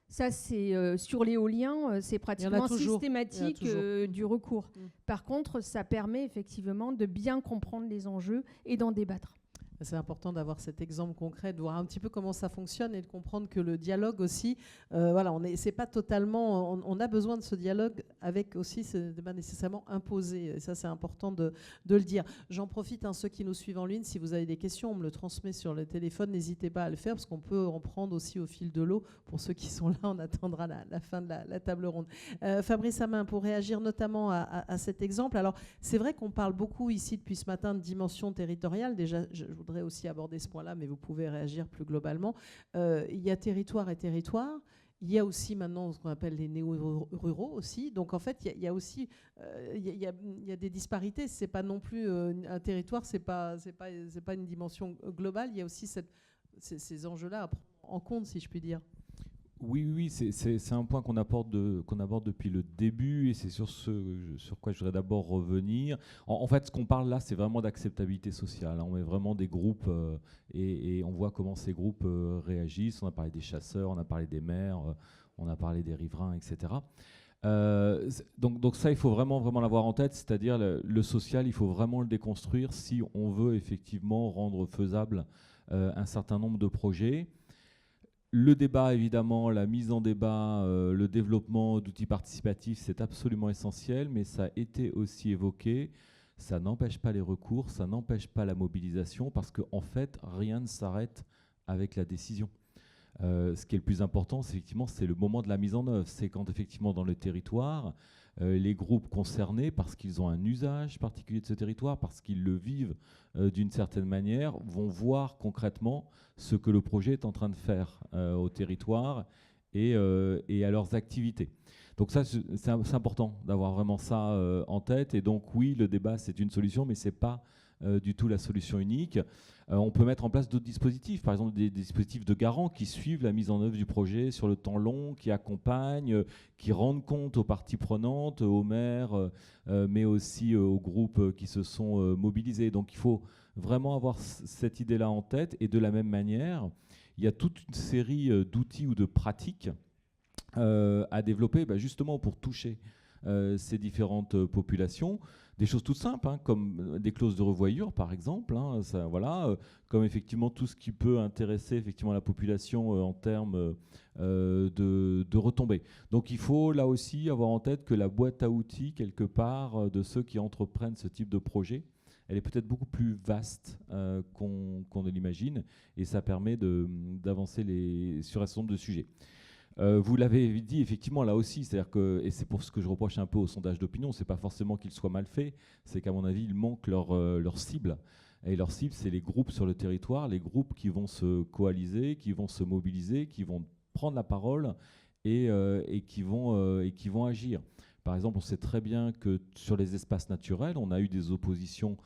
Ça, c'est sur l'éolien, c'est pratiquement systématique du recours. Par contre, ça permet effectivement de bien comprendre les enjeux et d'en débattre.
C'est important d'avoir cet exemple concret, de voir un petit peu comment ça fonctionne et de comprendre que le dialogue aussi, voilà, c'est pas totalement, on a besoin de ce dialogue avec aussi, c'est pas nécessairement imposé. Et ça, c'est important de le dire. J'en profite, ceux qui nous suivent en ligne, si vous avez des questions, on me le transmet sur le téléphone, n'hésitez pas à le faire parce qu'on peut en prendre aussi au fil de l'eau. Pour ceux qui sont là, on attendra la fin de la table ronde. Fabrice Hamin, pour réagir notamment à cet exemple. Alors, c'est vrai qu'on parle beaucoup ici depuis ce matin de dimension territoriale. Déjà, je voudrais aussi aborder ce point-là, mais vous pouvez réagir plus globalement. Il y a territoire et territoire. Il y a aussi maintenant ce qu'on appelle les néo-ruraux aussi. Donc en fait, il y a aussi il y a des disparités. C'est pas non plus un territoire, c'est pas une dimension globale. Il y a aussi ces enjeux-là à prendre en compte, si je puis dire.
Oui, c'est un point qu'on aborde depuis le début et c'est sur quoi je voudrais d'abord revenir. En fait, ce qu'on parle là, c'est vraiment d'acceptabilité sociale. On met vraiment des groupes et on voit comment ces groupes réagissent. On a parlé des chasseurs, on a parlé des maires, on a parlé des riverains, etc. Donc ça, il faut vraiment l'avoir en tête, c'est-à-dire le social, il faut vraiment le déconstruire si on veut effectivement rendre faisable un certain nombre de projets. Le débat, évidemment, la mise en débat, le développement d'outils participatifs, c'est absolument essentiel, mais ça a été aussi évoqué. Ça n'empêche pas les recours, ça n'empêche pas la mobilisation, parce qu'en fait, rien ne s'arrête avec la décision. Ce qui est le plus important, c'est le moment de la mise en œuvre. C'est quand, effectivement, dans le territoire, les groupes concernés, parce qu'ils ont un usage particulier de ce territoire, parce qu'ils le vivent d'une certaine manière, vont voir concrètement ce que le projet est en train de faire au territoire et à leurs activités. Donc ça, c'est important d'avoir vraiment ça en tête. Et donc oui, le débat, c'est une solution, mais ce n'est pas du tout la solution unique. On peut mettre en place d'autres dispositifs, par exemple des dispositifs de garants qui suivent la mise en œuvre du projet sur le temps long, qui accompagnent, qui rendent compte aux parties prenantes, aux maires, mais aussi aux groupes qui se sont mobilisés. Donc il faut vraiment avoir cette idée-là en tête. Et de la même manière, il y a toute une série d'outils ou de pratiques à développer justement pour toucher ces différentes populations. Des choses toutes simples, comme des clauses de revoyure, par exemple, comme effectivement tout ce qui peut intéresser effectivement la population en termes de retombées. Donc il faut là aussi avoir en tête que la boîte à outils, quelque part, de ceux qui entreprennent ce type de projet, elle est peut-être beaucoup plus vaste qu'on ne l'imagine, et ça permet d'avancer sur un certain nombre de sujets. Vous l'avez dit effectivement là aussi, c'est-à-dire que, et c'est pour ce que je reproche un peu au sondage d'opinion, c'est pas forcément qu'il soit mal fait, c'est qu'à mon avis, il manque leur cible. Et leur cible, c'est les groupes sur le territoire, les groupes qui vont se coaliser, qui vont se mobiliser, qui vont prendre la parole et qui vont agir. Par exemple, on sait très bien que sur les espaces naturels, on a eu des oppositions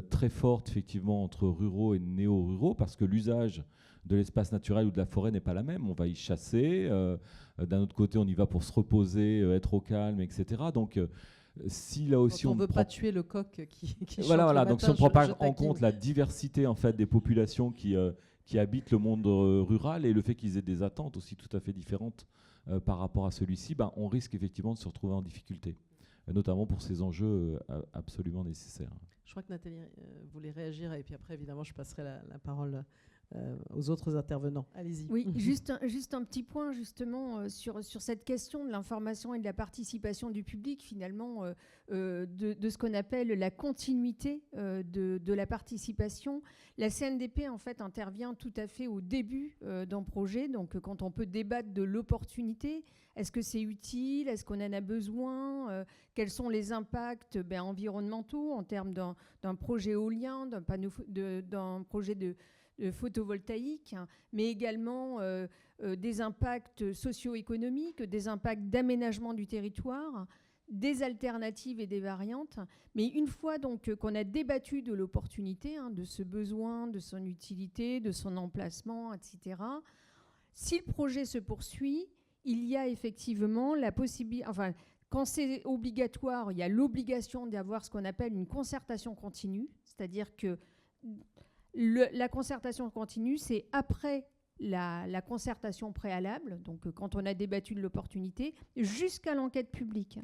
très fortes effectivement entre ruraux et néo-ruraux, parce que l'usage de l'espace naturel ou de la forêt n'est pas la même. On va y chasser. D'un autre côté, on y va pour se reposer, être au calme, etc. Donc, si là aussi
on ne veut pas tuer le coq qui
voilà. Donc, si on ne prend pas en compte la diversité en fait des populations qui habitent le monde rural et le fait qu'ils aient des attentes aussi tout à fait différentes par rapport à celui-ci, on risque effectivement de se retrouver en difficulté, notamment pour ces enjeux absolument nécessaires.
Je crois que Nathalie voulait réagir et puis après, évidemment, je passerai la parole aux autres intervenants. Allez-y.
Oui, juste un petit point justement sur cette question de l'information et de la participation du public, finalement, de ce qu'on appelle la continuité de la participation. La CNDP, en fait, intervient tout à fait au début d'un projet, donc quand on peut débattre de l'opportunité. Est-ce que c'est utile? Est-ce qu'on en a besoin? Quels sont les impacts environnementaux en termes d'un projet éolien, d'un projet de photovoltaïque, mais également des impacts socio-économiques, des impacts d'aménagement du territoire, des alternatives et des variantes. Mais une fois donc qu'on a débattu de l'opportunité, de ce besoin, de son utilité, de son emplacement, etc., si le projet se poursuit, il y a effectivement la possibilité... Enfin, quand c'est obligatoire, il y a l'obligation d'avoir ce qu'on appelle une concertation continue, c'est-à-dire que la concertation continue, c'est après la concertation préalable, donc quand on a débattu de l'opportunité, jusqu'à l'enquête publique.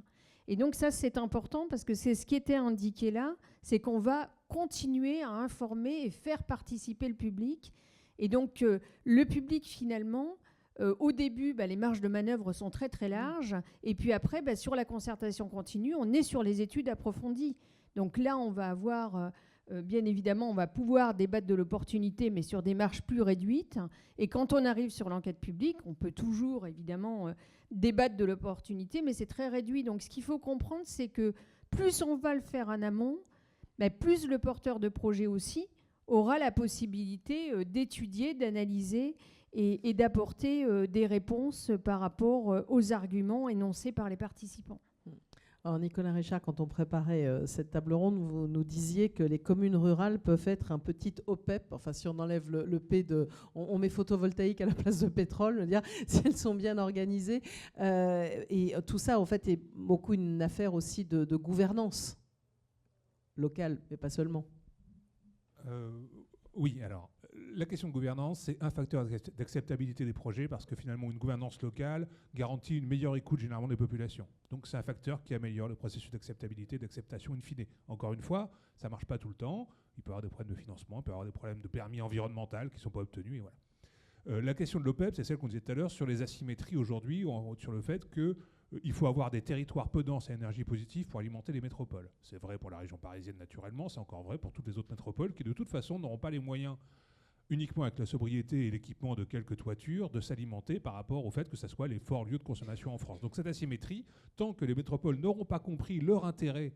Et donc ça, c'est important parce que c'est ce qui était indiqué là, c'est qu'on va continuer à informer et faire participer le public. Et donc le public, finalement, au début, les marges de manœuvre sont très très larges. Et puis après, sur la concertation continue, on est sur les études approfondies. Donc là, on va avoir... bien évidemment, on va pouvoir débattre de l'opportunité, mais sur des marges plus réduites. Et quand on arrive sur l'enquête publique, on peut toujours, évidemment, débattre de l'opportunité, mais c'est très réduit. Donc, ce qu'il faut comprendre, c'est que plus on va le faire en amont, plus le porteur de projet aussi aura la possibilité d'étudier, d'analyser et d'apporter des réponses par rapport aux arguments énoncés par les participants.
Alors Nicolas Richard, quand on préparait cette table ronde, vous nous disiez que les communes rurales peuvent être un petit OPEP, enfin si on enlève le P de... On met photovoltaïque à la place de pétrole, je veux dire, si elles sont bien organisées. Et tout ça, en fait, est beaucoup une affaire aussi de gouvernance locale, mais pas seulement.
Oui, alors, la question de gouvernance, c'est un facteur d'acceptabilité des projets parce que finalement, une gouvernance locale garantit une meilleure écoute généralement des populations. Donc, c'est un facteur qui améliore le processus d'acceptabilité, d'acceptation in fine. Encore une fois, ça ne marche pas tout le temps. Il peut y avoir des problèmes de financement, il peut y avoir des problèmes de permis environnemental qui ne sont pas obtenus. Et voilà. La question de l'OPEP, c'est celle qu'on disait tout à l'heure sur les asymétries aujourd'hui, sur le fait qu'il faut avoir des territoires peu denses à énergie positive pour alimenter les métropoles. C'est vrai pour la région parisienne naturellement, c'est encore vrai pour toutes les autres métropoles qui de toute façon n'auront pas les moyens uniquement avec la sobriété et l'équipement de quelques toitures, de s'alimenter par rapport au fait que ce soit les forts lieux de consommation en France. Donc cette asymétrie, tant que les métropoles n'auront pas compris leur intérêt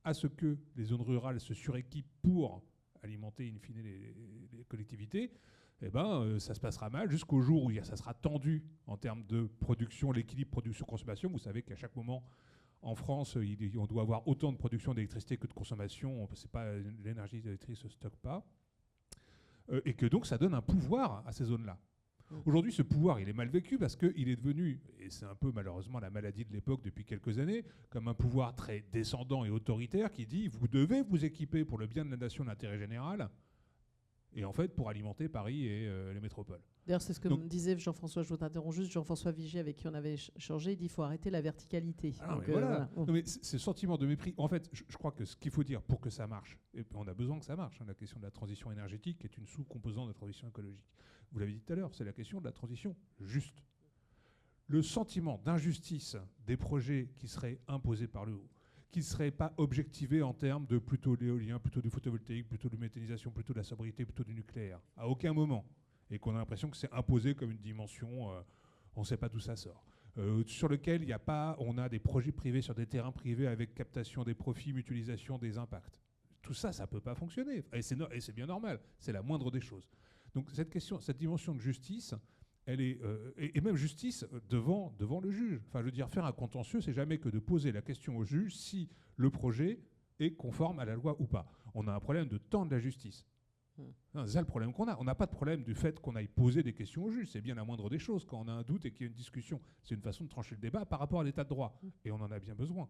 à ce que les zones rurales se suréquipent pour alimenter in fine les collectivités, ça se passera mal jusqu'au jour où ça sera tendu en termes de production, l'équilibre production-consommation. Vous savez qu'à chaque moment, en France, on doit avoir autant de production d'électricité que de consommation. L'énergie électrique ne se stocke pas. Et que donc ça donne un pouvoir à ces zones-là. Aujourd'hui, ce pouvoir, il est mal vécu parce qu'il est devenu, et c'est un peu malheureusement la maladie de l'époque depuis quelques années, comme un pouvoir très descendant et autoritaire qui dit « vous devez vous équiper pour le bien de la nation d'intérêt général » et en fait pour alimenter Paris et les métropoles.
D'ailleurs, c'est ce que me disait Jean-François, je vous interromps juste, Jean-François Vigier, avec qui on avait changé, il dit qu'il faut arrêter la verticalité.
Donc, voilà. Non, mais ce sentiment de mépris, en fait, je crois que ce qu'il faut dire pour que ça marche, et on a besoin que ça marche, la question de la transition énergétique est une sous-composante de la transition écologique. Vous l'avez dit tout à l'heure, c'est la question de la transition juste. Le sentiment d'injustice des projets qui seraient imposés par le haut, qui ne seraient pas objectivés en termes de plutôt l'éolien, plutôt du photovoltaïque, plutôt de méthanisation, plutôt de la sobriété, plutôt du nucléaire, à aucun moment. Et qu'on a l'impression que c'est imposé comme une dimension, on ne sait pas d'où ça sort. Sur lequel on a des projets privés sur des terrains privés avec captation des profits, mutualisation des impacts. Tout ça, ça ne peut pas fonctionner. Et c'est bien normal, c'est la moindre des choses. Donc cette dimension de justice, elle est, et même justice devant le juge. Enfin, je veux dire, faire un contentieux, c'est jamais que de poser la question au juge si le projet est conforme à la loi ou pas. On a un problème de temps de la justice. C'est ça le problème qu'on a. On n'a pas de problème du fait qu'on aille poser des questions au juge. C'est bien la moindre des choses. Quand on a un doute et qu'il y a une discussion, c'est une façon de trancher le débat par rapport à l'état de droit. Et on en a bien besoin.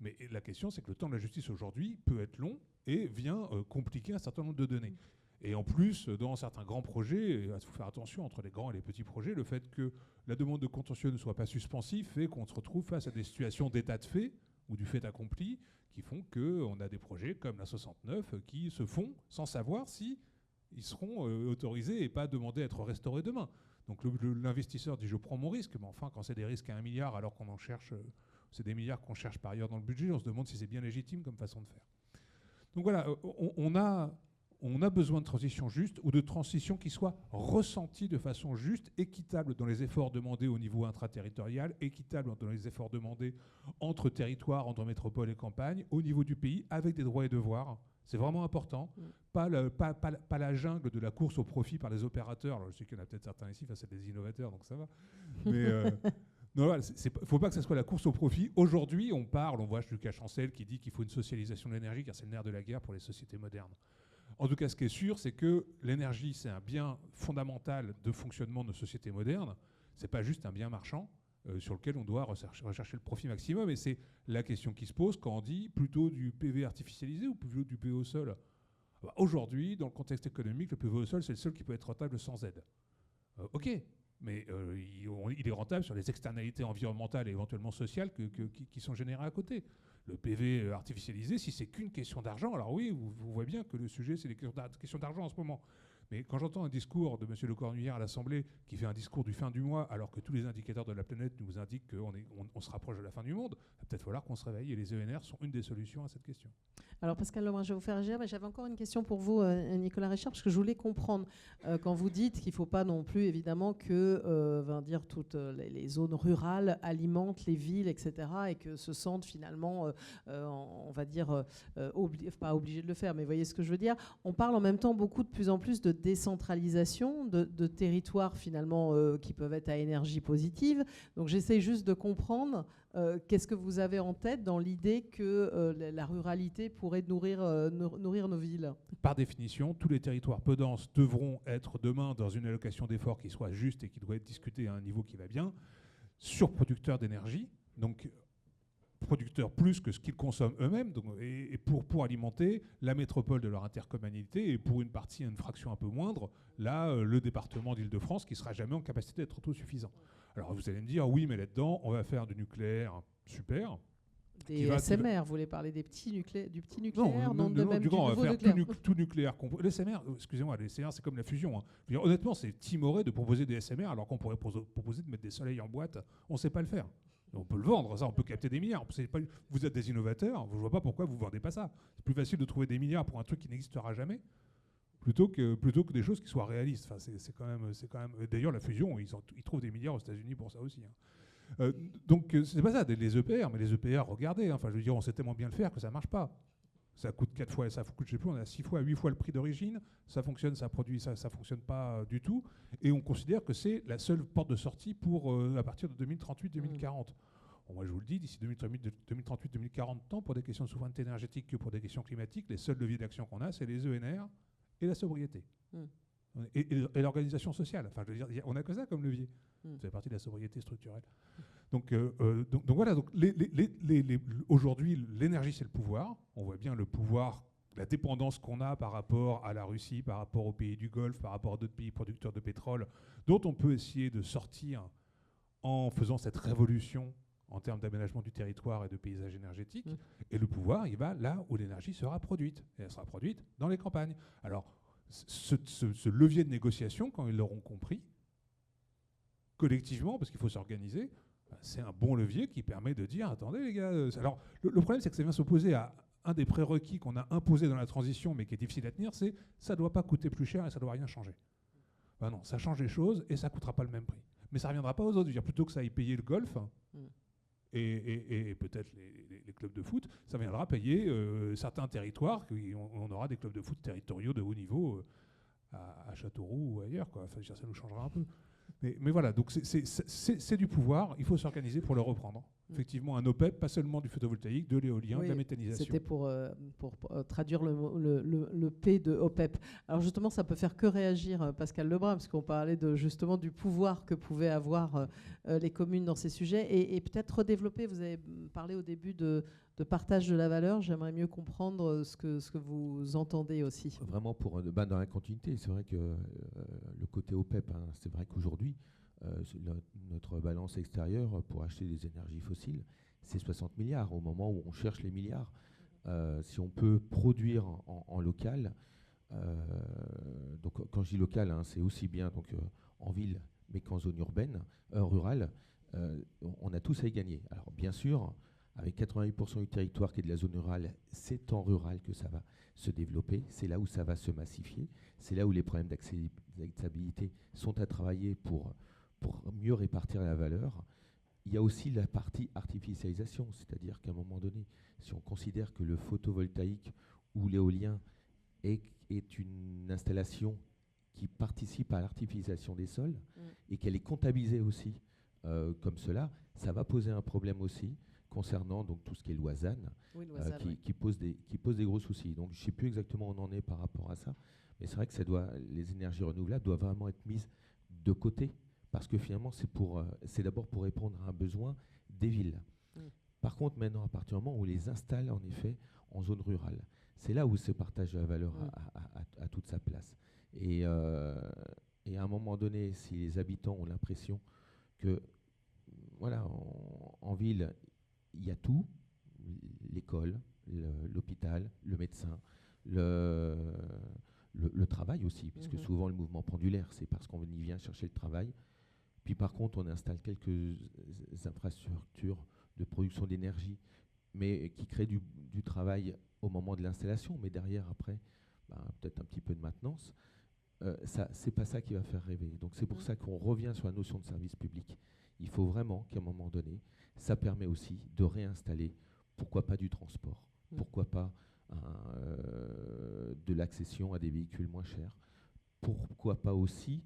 Mais la question, c'est que le temps de la justice aujourd'hui peut être long et vient compliquer un certain nombre de données. Et en plus, dans certains grands projets, il faut faire attention entre les grands et les petits projets, le fait que la demande de contentieux ne soit pas suspensive fait qu'on se retrouve face à des situations d'état de fait ou du fait accompli qui font qu'on a des projets comme la 69 qui se font sans savoir si ils seront autorisés et pas demandés à être restaurés demain. Donc l'investisseur dit je prends mon risque, mais enfin quand c'est des risques à 1 milliard alors qu'on en cherche, c'est des milliards qu'on cherche par ailleurs dans le budget, on se demande si c'est bien légitime comme façon de faire. Donc voilà, on a besoin de transition juste ou de transition qui soit ressentie de façon juste, équitable dans les efforts demandés au niveau intraterritorial, équitable dans les efforts demandés entre territoires, entre métropole et campagne, au niveau du pays, avec des droits et devoirs. C'est vraiment important. Pas la jungle de la course au profit par les opérateurs. Alors, je sais qu'il y en a peut-être certains ici, c'est des innovateurs, donc ça va. Mais non, voilà, faut pas que ça soit la course au profit. Aujourd'hui, on voit Lucas Chancel qui dit qu'il faut une socialisation de l'énergie, car c'est le nerf de la guerre pour les sociétés modernes. En tout cas, ce qui est sûr, c'est que l'énergie, c'est un bien fondamental de fonctionnement de nos sociétés modernes. Ce n'est pas juste un bien marchand sur lequel on doit rechercher le profit maximum. Et c'est la question qui se pose quand on dit plutôt du PV artificialisé ou plutôt du PV au sol. Aujourd'hui, dans le contexte économique, le PV au sol, c'est le seul qui peut être rentable sans aide. Ok, mais il est rentable sur les externalités environnementales et éventuellement sociales qui sont générées à côté. Le PV artificialisé, si c'est qu'une question d'argent, alors oui, vous voyez bien que le sujet, c'est des questions d'argent en ce moment. Mais quand j'entends un discours de M. Le Cornuillère à l'Assemblée qui fait un discours du fin du mois, alors que tous les indicateurs de la planète nous indiquent qu'on se rapproche de la fin du monde, il va peut-être falloir qu'on se réveille, et les ENR sont une des solutions à cette question.
Alors Pascal Lebrun, je vais vous faire réagir, mais j'avais encore une question pour vous, Nicolas Richard, parce que je voulais comprendre quand vous dites qu'il ne faut pas non plus évidemment que toutes les zones rurales alimentent les villes, etc., et que se sentent finalement, on va dire, pas obligés de le faire, mais vous voyez ce que je veux dire. On parle en même temps de plus en plus de décentralisation, de territoires finalement qui peuvent être à énergie positive. Donc j'essaie juste de comprendre qu'est-ce que vous avez en tête dans l'idée que la ruralité pourrait nourrir nos villes.
Par définition, tous les territoires peu denses devront être demain dans une allocation d'efforts qui soit juste et qui doit être discutée à un niveau qui va bien, surproducteurs d'énergie, donc producteurs plus que ce qu'ils consomment eux-mêmes, et pour alimenter la métropole de leur intercommunalité, et pour une partie, une fraction un peu moindre, là, le département d'Île-de-France qui ne sera jamais en capacité d'être autosuffisant. Alors vous allez me dire, oui, mais là-dedans, on va faire du nucléaire, super.
Des SMR, vous voulez parler du petit nucléaire,
non, du grand, on va faire tout nucléaire. Les SMR, excusez-moi, les SMR, c'est comme la fusion. Hein. Honnêtement, c'est timoré de proposer des SMR alors qu'on pourrait proposer de mettre des soleils en boîte. On ne sait pas le faire. On peut le vendre, ça, on peut capter des milliards. Vous êtes des innovateurs, je ne vois pas pourquoi vous ne vendez pas ça. C'est plus facile de trouver des milliards pour un truc qui n'existera jamais plutôt que des choses qui soient réalistes. Enfin, c'est quand même. D'ailleurs, la fusion, ils trouvent des milliards aux États-Unis pour ça aussi. Hein. Donc, c'est pas ça, les EPR, mais les EPR, regardez, hein, enfin, je veux dire, on sait tellement bien le faire que ça marche pas. Ça coûte 4 fois, ça coûte, je sais plus, on a 6 fois, 8 fois le prix d'origine, ça fonctionne, ça produit, ça fonctionne pas du tout, et on considère que c'est la seule porte de sortie pour à partir de 2038-2040. Bon, moi, je vous le dis, d'ici 2038-2040, tant pour des questions de souveraineté énergétique que pour des questions climatiques, les seuls leviers d'action qu'on a, c'est les ENR et la sobriété. Et l'organisation sociale. Enfin, je veux dire, on n'a que ça comme levier. Ça fait partie de la sobriété structurelle. Donc voilà. Donc aujourd'hui, l'énergie, c'est le pouvoir. On voit bien le pouvoir, la dépendance qu'on a par rapport à la Russie, par rapport aux pays du Golfe, par rapport à d'autres pays producteurs de pétrole, dont on peut essayer de sortir en faisant cette révolution en termes d'aménagement du territoire et de paysage énergétique. Et le pouvoir, il va là où l'énergie sera produite. Et elle sera produite dans les campagnes. Alors, ce levier de négociation, quand ils l'auront compris, collectivement, parce qu'il faut s'organiser, c'est un bon levier qui permet de dire, attendez les gars, alors le problème c'est que ça vient s'opposer à un des prérequis qu'on a imposé dans la transition, mais qui est difficile à tenir, c'est ça ne doit pas coûter plus cher et ça ne doit rien changer. Ben non, ça change les choses et ça ne coûtera pas le même prix. Mais ça ne reviendra pas aux autres. Je veux dire, plutôt que ça aille payer le golf, et peut-être les clubs de foot, ça viendra payer certains territoires, on aura des clubs de foot territoriaux de haut niveau à Châteauroux ou ailleurs, quoi. Enfin, ça nous changera un peu. Mais voilà, donc c'est du pouvoir, il faut s'organiser pour le reprendre. Effectivement, un OPEP, pas seulement du photovoltaïque, de l'éolien, de la méthanisation.
C'était pour traduire le P de OPEP. Alors justement, ça peut faire que réagir Pascal Lebrun, parce qu'on parlait justement du pouvoir que pouvaient avoir les communes dans ces sujets. Et peut-être redévelopper, vous avez parlé au début de partage de la valeur. J'aimerais mieux comprendre ce que vous entendez aussi.
Vraiment, dans la continuité, c'est vrai que le côté OPEP, hein, c'est vrai qu'aujourd'hui, notre balance extérieure pour acheter des énergies fossiles, c'est 60 milliards au moment où on cherche les milliards. Si on peut produire en local, donc quand je dis local, hein, c'est aussi bien donc, en ville, mais qu'en zone urbaine, rurale, on a tous à y gagner. Alors bien sûr, avec 88% du territoire qui est de la zone rurale, c'est en rural que ça va se développer, c'est là où ça va se massifier, c'est là où les problèmes d'acceptabilité sont à travailler pour mieux répartir la valeur. Il y a aussi la partie artificialisation, c'est-à-dire qu'à un moment donné, si on considère que le photovoltaïque ou l'éolien est une installation qui participe à l'artificialisation des sols et qu'elle est comptabilisée aussi comme cela, ça va poser un problème aussi concernant donc, tout ce qui est l'Oisane, qui pose des gros soucis. Donc je ne sais plus exactement où on en est par rapport à ça, mais c'est vrai que les énergies renouvelables doivent vraiment être mises de côté, parce que finalement c'est d'abord pour répondre à un besoin des villes. Par contre, maintenant, à partir du moment où on les installe en effet en zone rurale, c'est là où ce partage de la valeur a toute sa place. Et Et à un moment donné, si les habitants ont l'impression que, voilà, en ville, il y a tout, l'école, l'hôpital, le médecin, le travail aussi, puisque souvent le mouvement pendulaire, c'est parce qu'on y vient chercher le travail. Puis par contre, on installe quelques infrastructures de production d'énergie, mais qui créent du travail au moment de l'installation, mais derrière, après, peut-être un petit peu de maintenance. C'est pas ça qui va faire rêver. Donc c'est pour ça qu'on revient sur la notion de service public. Il faut vraiment qu'à un moment donné, ça permet aussi de réinstaller, pourquoi pas du transport, pourquoi pas de l'accession à des véhicules moins chers, pourquoi pas aussi,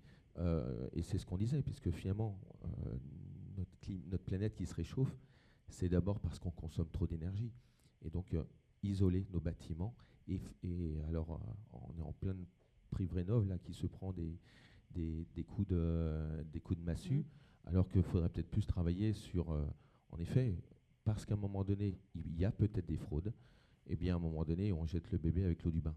et c'est ce qu'on disait, puisque finalement, notre planète qui se réchauffe, c'est d'abord parce qu'on consomme trop d'énergie. Et donc, isoler nos bâtiments, et alors, on est en pleine prime rénov là, qui se prend des coups de massue, alors qu'il faudrait peut-être plus travailler sur, en effet, parce qu'à un moment donné, il y a peut-être des fraudes, et bien à un moment donné, on jette le bébé avec l'eau du bain.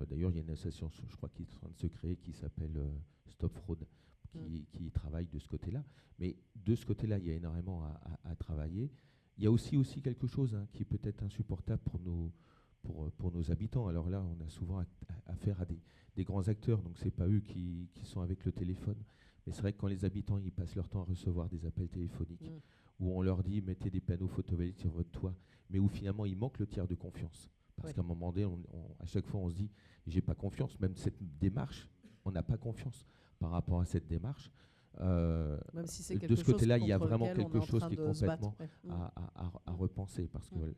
D'ailleurs, il y a une association, je crois, qui est en train de se créer, qui s'appelle Stop Fraude, qui travaille de ce côté-là. Mais de ce côté-là, il y a énormément à travailler. Il y a aussi quelque chose qui est peut-être insupportable pour nos habitants. Alors là, on a souvent affaire à des grands acteurs, donc ce n'est pas eux qui sont avec le téléphone. Mais c'est vrai que quand les habitants ils passent leur temps à recevoir des appels téléphoniques, où on leur dit mettez des panneaux photovoltaïques sur votre toit, mais où finalement il manque le tiers de confiance. Parce qu'à un moment donné, à chaque fois on se dit j'ai pas confiance, même cette démarche, on n'a pas confiance par rapport à cette démarche.
Même si c'est
de ce côté-là, il y a vraiment quelque chose qui est
complètement
à repenser, parce que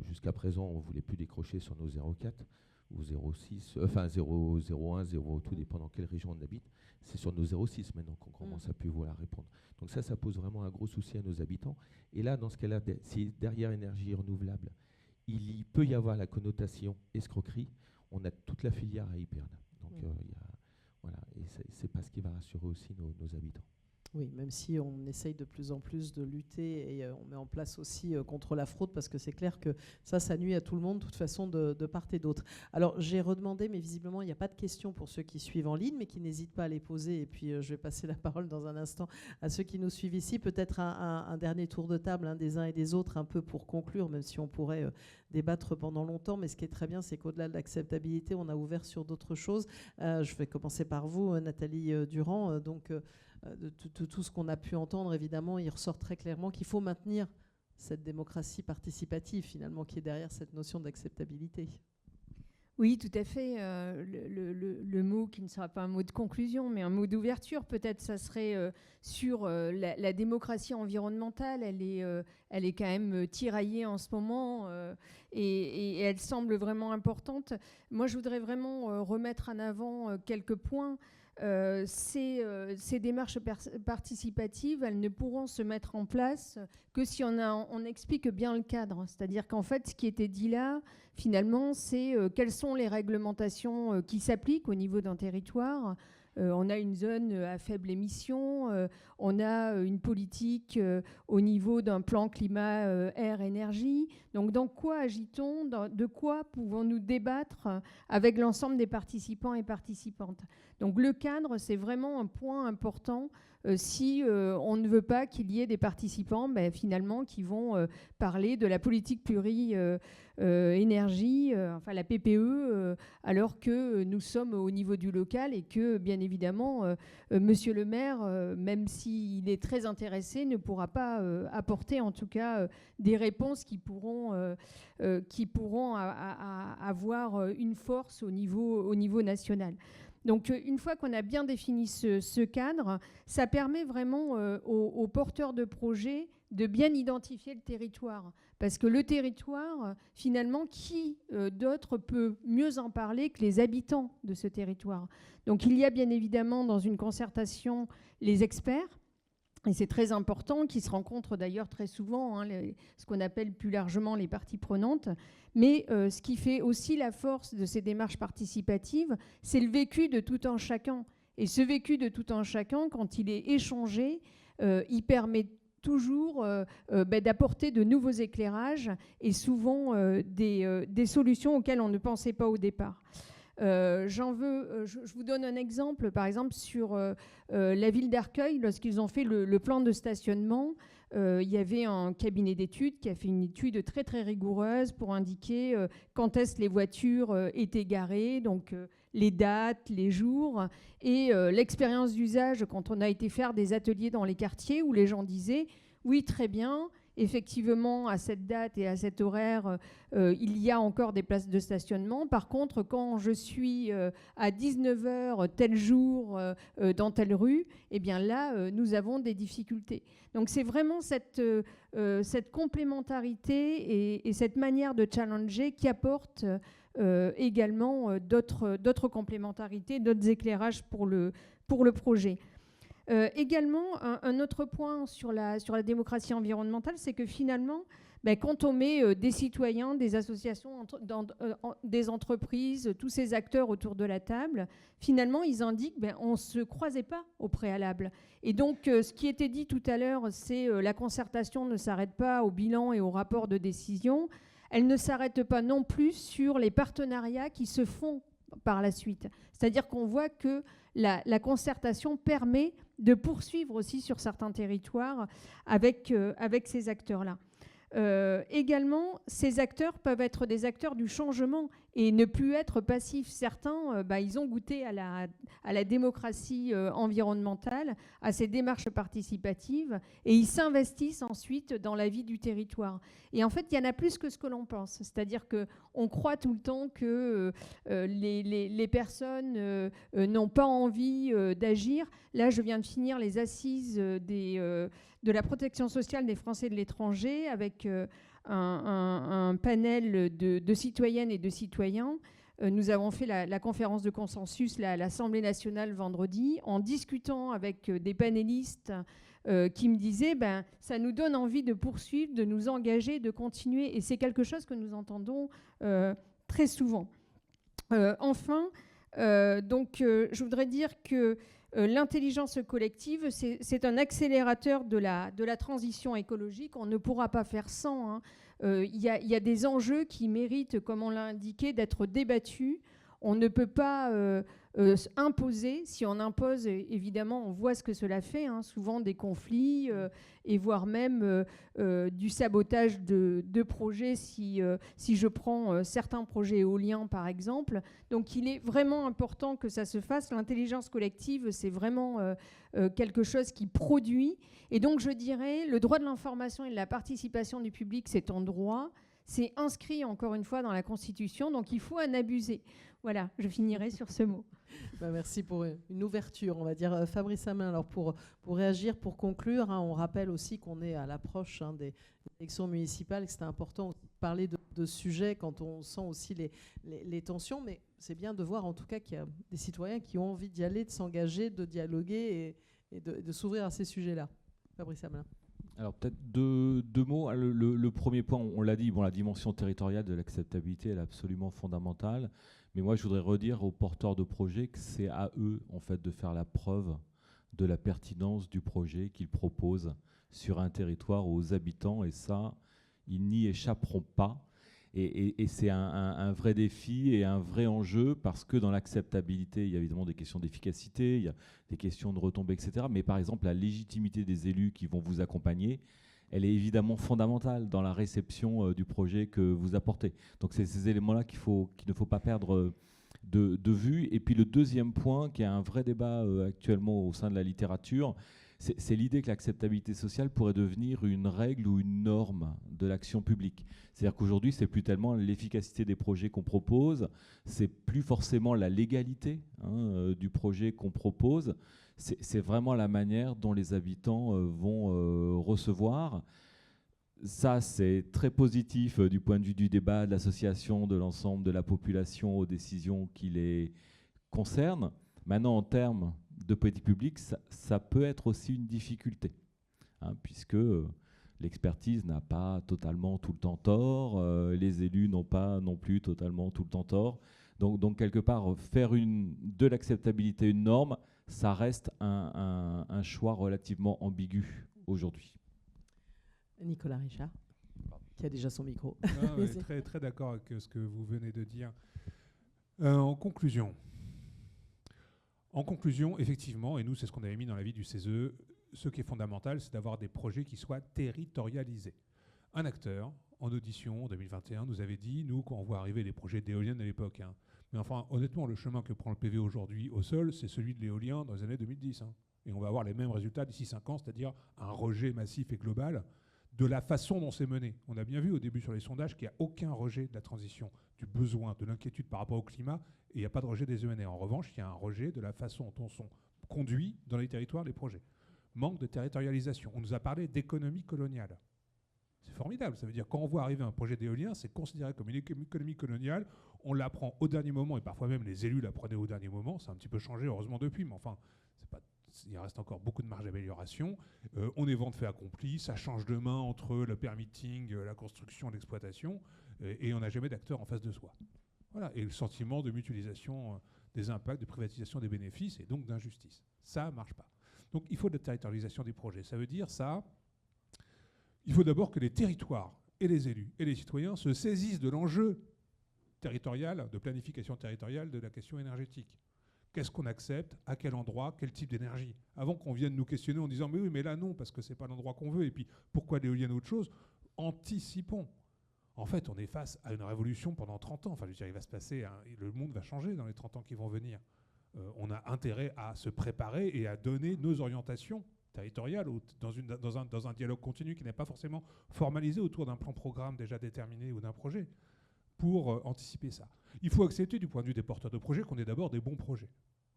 jusqu'à présent, on ne voulait plus décrocher sur nos 0,4 ou 0,6, enfin 0,01, 0, tout dépend dans quelle région on habite. C'est sur nos 0,6 maintenant qu'on commence à plus vouloir répondre. Donc ça pose vraiment un gros souci à nos habitants. Et là, dans ce cas-là, si derrière énergie renouvelable, il peut y avoir la connotation escroquerie, on a toute la filière à y perdre. Donc voilà, et c'est pas ce qui va rassurer aussi nos habitants.
Oui, même si on essaye de plus en plus de lutter et on met en place aussi contre la fraude, parce que c'est clair que ça nuit à tout le monde, de toute façon, de part et d'autre. Alors, j'ai redemandé, mais visiblement, il n'y a pas de questions pour ceux qui suivent en ligne, mais qui n'hésitent pas à les poser. Et puis, je vais passer la parole dans un instant à ceux qui nous suivent ici. Peut-être un dernier tour de table des uns et des autres, un peu pour conclure, même si on pourrait débattre pendant longtemps. Mais ce qui est très bien, c'est qu'au-delà de l'acceptabilité, on a ouvert sur d'autres choses. Je vais commencer par vous, Nathalie Durand. De tout ce qu'on a pu entendre, évidemment, il ressort très clairement qu'il faut maintenir cette démocratie participative, finalement, qui est derrière cette notion d'acceptabilité.
Oui, tout à fait. Le mot qui ne sera pas un mot de conclusion, mais un mot d'ouverture, peut-être, ça serait sur la démocratie environnementale. Elle est quand même tiraillée en ce moment et elle semble vraiment importante. Moi, je voudrais vraiment remettre en avant quelques points. Ces démarches participatives, elles ne pourront se mettre en place que si on explique bien le cadre. C'est-à-dire qu'en fait, ce qui était dit là, finalement, c'est quelles sont les réglementations qui s'appliquent au niveau d'un territoire. On a une zone à faible émission, on a une politique au niveau d'un plan climat, air, énergie. Donc, dans quoi agit-on ? De quoi pouvons-nous débattre avec l'ensemble des participants et participantes ? Donc, le cadre, c'est vraiment un point important si on ne veut pas qu'il y ait des participants finalement qui vont parler de la politique énergie, enfin la PPE, alors que nous sommes au niveau du local et que, bien évidemment, Monsieur le maire, même s'il est très intéressé, ne pourra pas apporter en tout cas des réponses qui pourront avoir une force au niveau national. Donc, une fois qu'on a bien défini ce cadre, ça permet vraiment aux porteurs de projets de bien identifier le territoire. Parce que le territoire, finalement, qui d'autre peut mieux en parler que les habitants de ce territoire ? Donc, il y a bien évidemment dans une concertation les experts. Et c'est très important, qui se rencontrent d'ailleurs très souvent, ce qu'on appelle plus largement les parties prenantes. Mais ce qui fait aussi la force de ces démarches participatives, c'est le vécu de tout un chacun. Et ce vécu de tout un chacun, quand il est échangé, il permet toujours d'apporter de nouveaux éclairages et souvent des solutions auxquelles on ne pensait pas au départ. Je vous donne un exemple, par exemple, sur la ville d'Arcueil, lorsqu'ils ont fait le plan de stationnement. Il y avait un cabinet d'études qui a fait une étude très très rigoureuse pour indiquer quand est-ce que les voitures étaient garées, donc les dates, les jours, et l'expérience d'usage quand on a été faire des ateliers dans les quartiers où les gens disaient « oui, très bien ». Effectivement, à cette date et à cet horaire, il y a encore des places de stationnement. Par contre, quand je suis à 19h tel jour dans telle rue, eh bien là, nous avons des difficultés. Donc c'est vraiment cette complémentarité et cette manière de challenger qui apporte également d'autres complémentarités, d'autres éclairages pour le projet. Également, un autre point sur la démocratie environnementale, c'est que finalement, quand on met des citoyens, des associations, des entreprises, tous ces acteurs autour de la table, finalement, ils indiquent on ne se croisait pas au préalable. Et donc, ce qui était dit tout à l'heure, c'est la concertation ne s'arrête pas au bilan et au rapport de décision. Elle ne s'arrête pas non plus sur les partenariats qui se font par la suite. C'est-à-dire qu'on voit que la concertation permet de poursuivre aussi sur certains territoires avec ces acteurs-là. Également, ces acteurs peuvent être des acteurs du changement et ne plus être passifs. Certains, ils ont goûté à la démocratie environnementale, à ces démarches participatives, et ils s'investissent ensuite dans la vie du territoire. Et en fait, il y en a plus que ce que l'on pense. C'est-à-dire qu'on croit tout le temps que les personnes n'ont pas envie d'agir. Là, je viens de finir les assises de la protection sociale des Français de l'étranger avec un panel de citoyennes et de citoyens. Nous avons fait la conférence de consensus à l'Assemblée nationale vendredi en discutant avec des panélistes qui me disaient ça nous donne envie de poursuivre, de nous engager, de continuer. Et c'est quelque chose que nous entendons très souvent. Enfin, je voudrais dire que l'intelligence collective, c'est un accélérateur de la transition écologique. On ne pourra pas faire sans. Hein. Il y a des enjeux qui méritent, comme on l'a indiqué, d'être débattus. On ne peut pas imposer. Si on impose, évidemment, on voit ce que cela fait. Hein, souvent des conflits et voire même du sabotage de projets si je prends certains projets éoliens, par exemple. Donc, il est vraiment important que ça se fasse. L'intelligence collective, c'est vraiment quelque chose qui produit. Et donc, je dirais, le droit de l'information et de la participation du public, c'est un droit. C'est inscrit, encore une fois, dans la Constitution. Donc, il faut en abuser. Voilà, je finirai sur ce mot.
Merci pour une ouverture, on va dire. Fabrice Hamin, alors pour réagir, pour conclure, on rappelle aussi qu'on est à l'approche des élections municipales et que c'est important de parler de sujets quand on sent aussi les tensions, mais c'est bien de voir en tout cas qu'il y a des citoyens qui ont envie d'y aller, de s'engager, de dialoguer et de s'ouvrir à ces sujets-là. Fabrice Hamin.
Alors peut-être deux mots. Le premier point, on l'a dit, la dimension territoriale de l'acceptabilité, elle est absolument fondamentale. Mais moi, je voudrais redire aux porteurs de projets que c'est à eux, en fait, de faire la preuve de la pertinence du projet qu'ils proposent sur un territoire aux habitants. Et ça, ils n'y échapperont pas. Et c'est un vrai défi et un vrai enjeu parce que dans l'acceptabilité, il y a évidemment des questions d'efficacité, il y a des questions de retombées, etc. Mais par exemple, la légitimité des élus qui vont vous accompagner, elle est évidemment fondamentale dans la réception du projet que vous apportez. Donc c'est ces éléments-là qu'il ne faut pas perdre de vue. Et puis le deuxième point, qui est un vrai débat actuellement au sein de la littérature, c'est l'idée que l'acceptabilité sociale pourrait devenir une règle ou une norme de l'action publique. C'est-à-dire qu'aujourd'hui, c'est plus tellement l'efficacité des projets qu'on propose, c'est plus forcément la légalité du projet qu'on propose, c'est vraiment la manière dont les habitants vont recevoir. Ça, c'est très positif du point de vue du débat, de l'association de l'ensemble de la population aux décisions qui les concernent. Maintenant, en termes de politique publique, ça peut être aussi une difficulté, puisque l'expertise n'a pas totalement tout le temps tort, les élus n'ont pas non plus totalement tout le temps tort. Donc quelque part, faire de l'acceptabilité une norme, ça reste un choix relativement ambigu aujourd'hui.
Nicolas Richard, qui a déjà son micro.
Non, très, très d'accord avec ce que vous venez de dire. En conclusion, effectivement, et nous, c'est ce qu'on avait mis dans l'avis du CESE, ce qui est fondamental, c'est d'avoir des projets qui soient territorialisés. Un acteur, en audition en 2021, nous avait dit, nous, quand on voit arriver les projets d'éoliennes à l'époque, hein, mais enfin, honnêtement, le chemin que prend le PV aujourd'hui au sol, c'est celui de l'éolien dans les années 2010. Hein. Et on va avoir les mêmes résultats d'ici 5 ans, c'est-à-dire un rejet massif et global de la façon dont c'est mené. On a bien vu au début sur les sondages qu'il n'y a aucun rejet de la transition, du besoin, de l'inquiétude par rapport au climat, et il n'y a pas de rejet des ENR. En revanche, il y a un rejet de la façon dont sont conduits dans les territoires les projets. Manque de territorialisation. On nous a parlé d'économie coloniale. C'est formidable. Ça veut dire quand on voit arriver un projet d'éolien, c'est considéré comme une économie coloniale. On l'apprend au dernier moment, et parfois même les élus l'apprenaient au dernier moment. Ça a un petit peu changé, heureusement, depuis, mais enfin, il reste encore beaucoup de marge d'amélioration. On est vent de fait accompli, ça change de main entre le permitting, la construction, l'exploitation, et on n'a jamais d'acteur en face de soi. Voilà. Et le sentiment de mutualisation des impacts, de privatisation des bénéfices, et donc d'injustice. Ça ne marche pas. Donc il faut de la territorialisation des projets. Ça veut dire ça. Il faut d'abord que les territoires et les élus et les citoyens se saisissent de l'enjeu territorial, de planification territoriale de la question énergétique. Qu'est-ce qu'on accepte, à quel endroit, quel type d'énergie. Avant qu'on vienne nous questionner en disant « mais oui, mais là non, parce que ce n'est pas l'endroit qu'on veut, et puis pourquoi l'éolienne autre chose ?» Anticipons. En fait, on est face à une révolution pendant 30 ans. Enfin, je veux dire, il va se passer, le monde va changer dans les 30 ans qui vont venir. On a intérêt à se préparer et à donner nos orientations territoriales dans un dialogue continu qui n'est pas forcément formalisé autour d'un plan-programme déjà déterminé ou d'un projet, pour anticiper ça. Il faut accepter du point de vue des porteurs de projets qu'on ait d'abord des bons projets.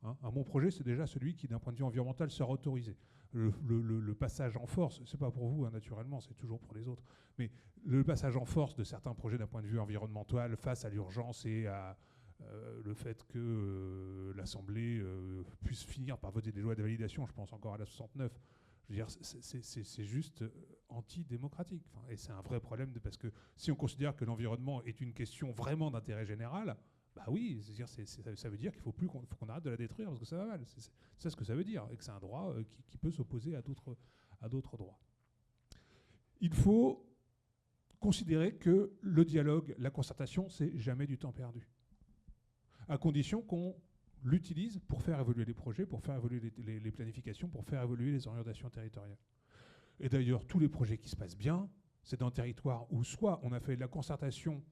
Hein. Un bon projet, c'est déjà celui qui, d'un point de vue environnemental, sera autorisé. Le passage en force, c'est pas pour vous, hein, naturellement, c'est toujours pour les autres, mais le passage en force de certains projets d'un point de vue environnemental face à l'urgence et à le fait que l'Assemblée puisse finir par voter des lois de validation, je pense encore à la 69, je veux dire, c'est juste antidémocratique. Enfin, et c'est un vrai problème parce que si on considère que l'environnement est une question vraiment d'intérêt général, bah oui, ça veut dire qu'il faut qu'on arrête de la détruire parce que ça va mal. C'est ce que ça veut dire, et que c'est un droit qui peut s'opposer à d'autres droits. Il faut considérer que le dialogue, la concertation, c'est jamais du temps perdu, à condition qu'on l'utilise pour faire évoluer les projets, pour faire évoluer les planifications, pour faire évoluer les orientations territoriales. Et d'ailleurs, tous les projets qui se passent bien, c'est dans le territoire où soit on a fait de la concertation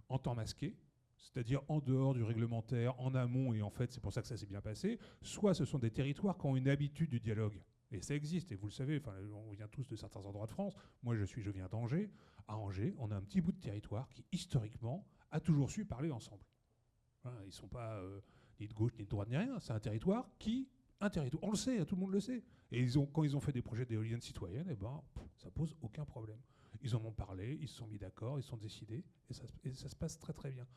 en temps masqué, c'est-à-dire en dehors du réglementaire, en amont, et en fait c'est pour ça que ça s'est bien passé, soit ce sont des territoires qui ont une habitude du dialogue. Et ça existe, et vous le savez, on vient tous de certains endroits de France. Moi, je viens d'Angers. À Angers, on a un petit bout de territoire qui, historiquement, a toujours su parler ensemble. Voilà, ils ne sont pas ni de gauche, ni de droite, ni rien. C'est un territoire on le sait, tout le monde le sait. Et quand ils ont fait des projets d'éoliennes citoyennes, eh ben, ça pose aucun problème. Ils en ont parlé, ils se sont mis d'accord, ils se sont décidés, et ça se passe très très bien.